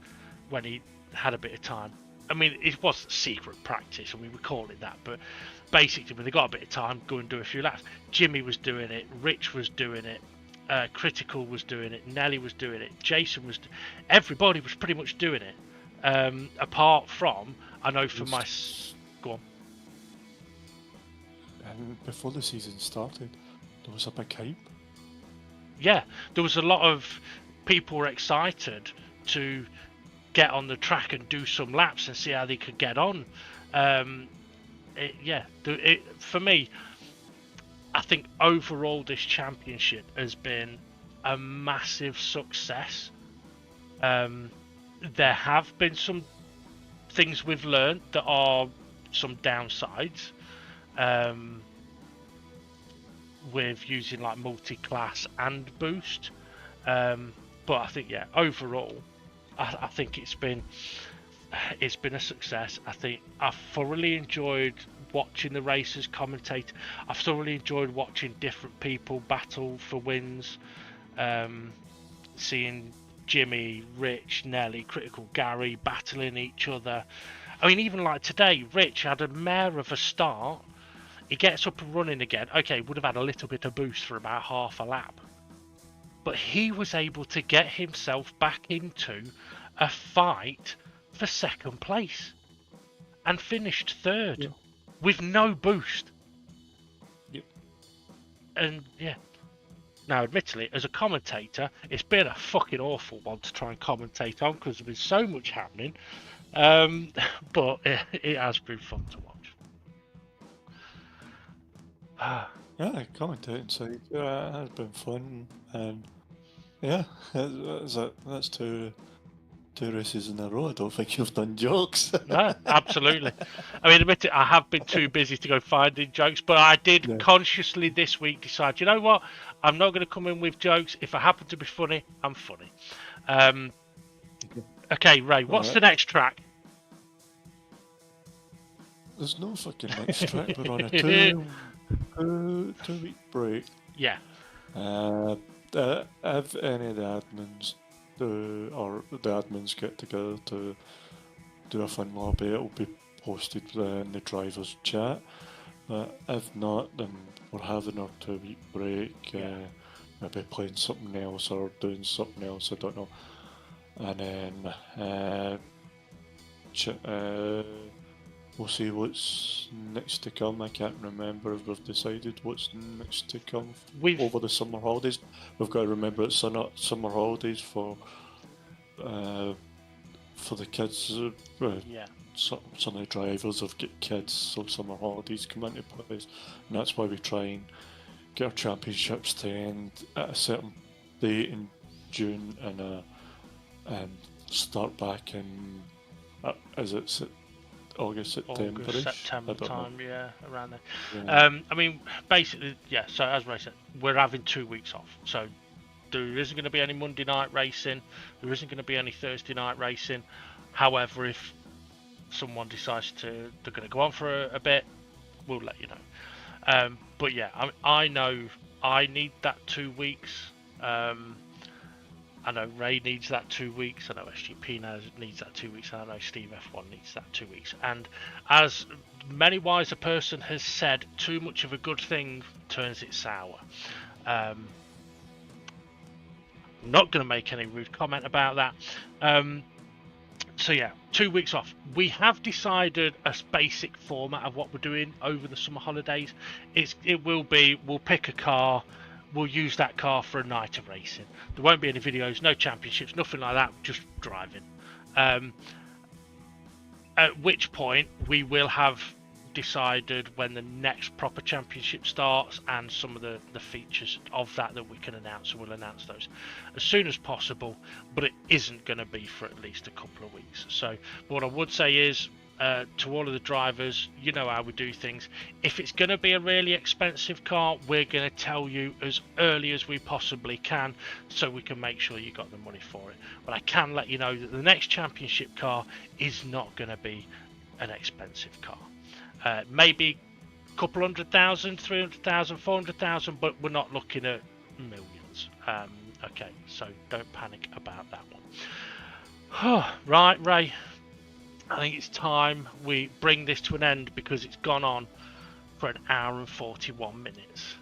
when he had a bit of time. I mean, it wasn't secret practice, and we would call it that, but basically when they got a bit of time, go and do a few laps. Jimmy was doing it, Rich was doing it, Critical was doing it, Nelly was doing it, Jason was everybody was pretty much doing it. Apart from, I know for my... Go on. And before the season started, there was a big hype. Yeah, there was a lot of people were excited to get on the track and do some laps and see how they could get on. For me, I think overall this championship has been a massive success. There have been some things we've learned that are some downsides. With using like multi-class and boost, but I think overall I think it's been a success. I think I've thoroughly enjoyed watching the races commentate. I've thoroughly enjoyed watching different people battle for wins, seeing Jimmy, Rich, Nelly, Critical, Gary battling each other. I mean, even like today, Rich had a mare of a start. He gets up and running again. Okay, would have had a little bit of boost for about half a lap. But he was able to get himself back into a fight for second place. And finished third. With no boost. Yep. And, now, admittedly, as a commentator, it's been a fucking awful one to try and commentate on because there's been so much happening. But it has been fun to watch. Commentating side has been fun, and that's two races in a row. I don't think you've done jokes. No, absolutely. I mean, admit it, I have been too busy to go finding jokes, but I did consciously this week decide, you know what, I'm not going to come in with jokes. If I happen to be funny, I'm funny. Okay, Ray, what's the next track? There's no fucking next track. We're on a two-week break. Yeah. If any of the admins get together to do a fun lobby, it'll be posted in the drivers' chat. But if not, then we're having our 2-week break. Maybe playing something else or doing something else. I don't know. And then watch it. We'll see what's next to come. I can't remember if we've decided what's next to come over the summer holidays. We've got to remember it's not summer holidays for the kids. Yeah. Some of the drivers have got kids, so summer holidays come into place, and that's why we try and get our championships to end at a certain date in June and start back in August, September time, yeah, around there. Yeah. I mean, basically, yeah. So as Ray said, we're having 2 weeks off. So there isn't going to be any Monday night racing. There isn't going to be any Thursday night racing. However, if someone decides they're going to go on for a bit, we'll let you know. But yeah, I know I need that 2 weeks. I know Ray needs that 2 weeks. I know SGP needs that 2 weeks. And I know Steve F1 needs that 2 weeks. And as many wise a person has said, too much of a good thing turns it sour. I'm not going to make any rude comment about that. So yeah, 2 weeks off. We have decided a basic format of what we're doing over the summer holidays. It will be, we'll pick a car. We'll use that car for a night of racing. There won't be any videos, no championships, nothing like that, just driving. At which point we will have decided when the next proper championship starts and some of the features of that we can announce, and we'll announce those as soon as possible, but it isn't going to be for at least a couple of weeks. So what I would say is, to all of the drivers, you know how we do things. If it's going to be a really expensive car, we're going to tell you as early as we possibly can, so we can make sure you got the money for it. But I can let you know that the next championship car is not going to be an expensive car. Maybe a couple 100,000, 300,000, 400,000, but we're not looking at millions. Okay, so don't panic about that one. Right, Ray. I think it's time we bring this to an end because it's gone on for an hour and 41 minutes.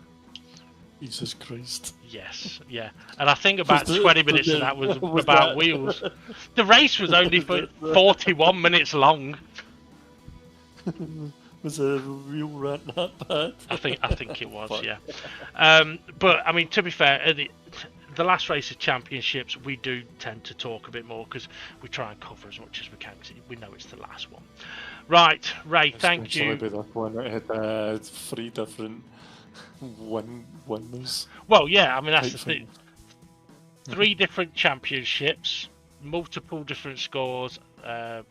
Jesus Christ. Yes, yeah. And I think about 20 minutes of that was about wheels. The race was only for 41 minutes long. Was a real rant that bad? I think it was, yeah. But, I mean, to be fair, the last race of championships, we do tend to talk a bit more because we try and cover as much as we can because we know it's the last one. Right, Ray, thank you. That one had 3 different winners. Well, yeah, I mean, that's the thing. 3 different championships, multiple different scores.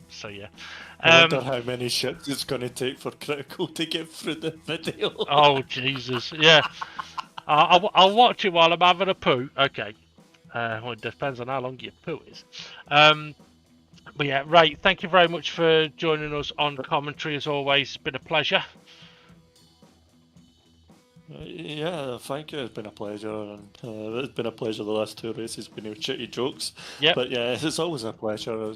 So, yeah. I wonder how many shits it's going to take for Critical to get through the video. Oh, Jesus, yeah. I'll watch it while I'm having a poo. Okay. Well, it depends on how long your poo is. But yeah, Ray, thank you very much for joining us on commentary. As always, it's been a pleasure. Yeah, thank you. It's been a pleasure, and it's been a pleasure the last 2 races. Been no shitty jokes. Yeah. But yeah, it's always a pleasure.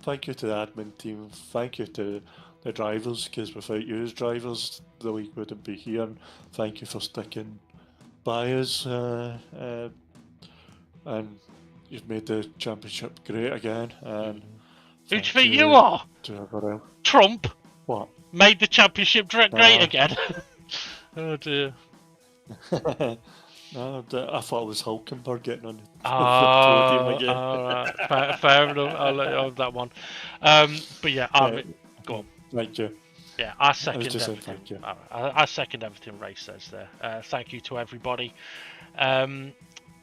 Thank you to the admin team. Thank you to the drivers, because without you as drivers, the week wouldn't be here. And thank you for sticking by us, and you've made the championship great again. And who do you think you are? Trump. What? Made the championship great again. Oh dear. No, I thought it was Hulkenberg getting on the podium again. Right. Fair enough. I'll let you have that one. But yeah, go on. Thank you. Yeah, I second everything. Thank you. I second everything Ray says there. Thank you to everybody. And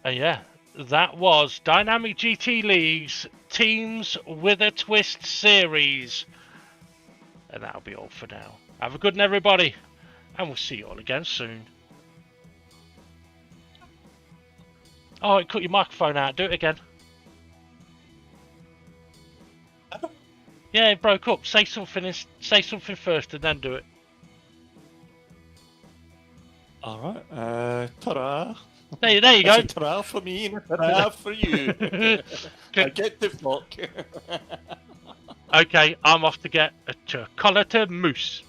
yeah, that was Dynamic GT League's Teams with a Twist series. And that'll be all for now. Have a good one, everybody. And we'll see you all again soon. Oh, it cut your microphone out. Do it again. Yeah, it broke up. Say something first and then do it. Alright, ta-ra. There you go. Ta-ra for me and ta-ra for you. I get the fuck. Okay, I'm off to get a chocolate mousse.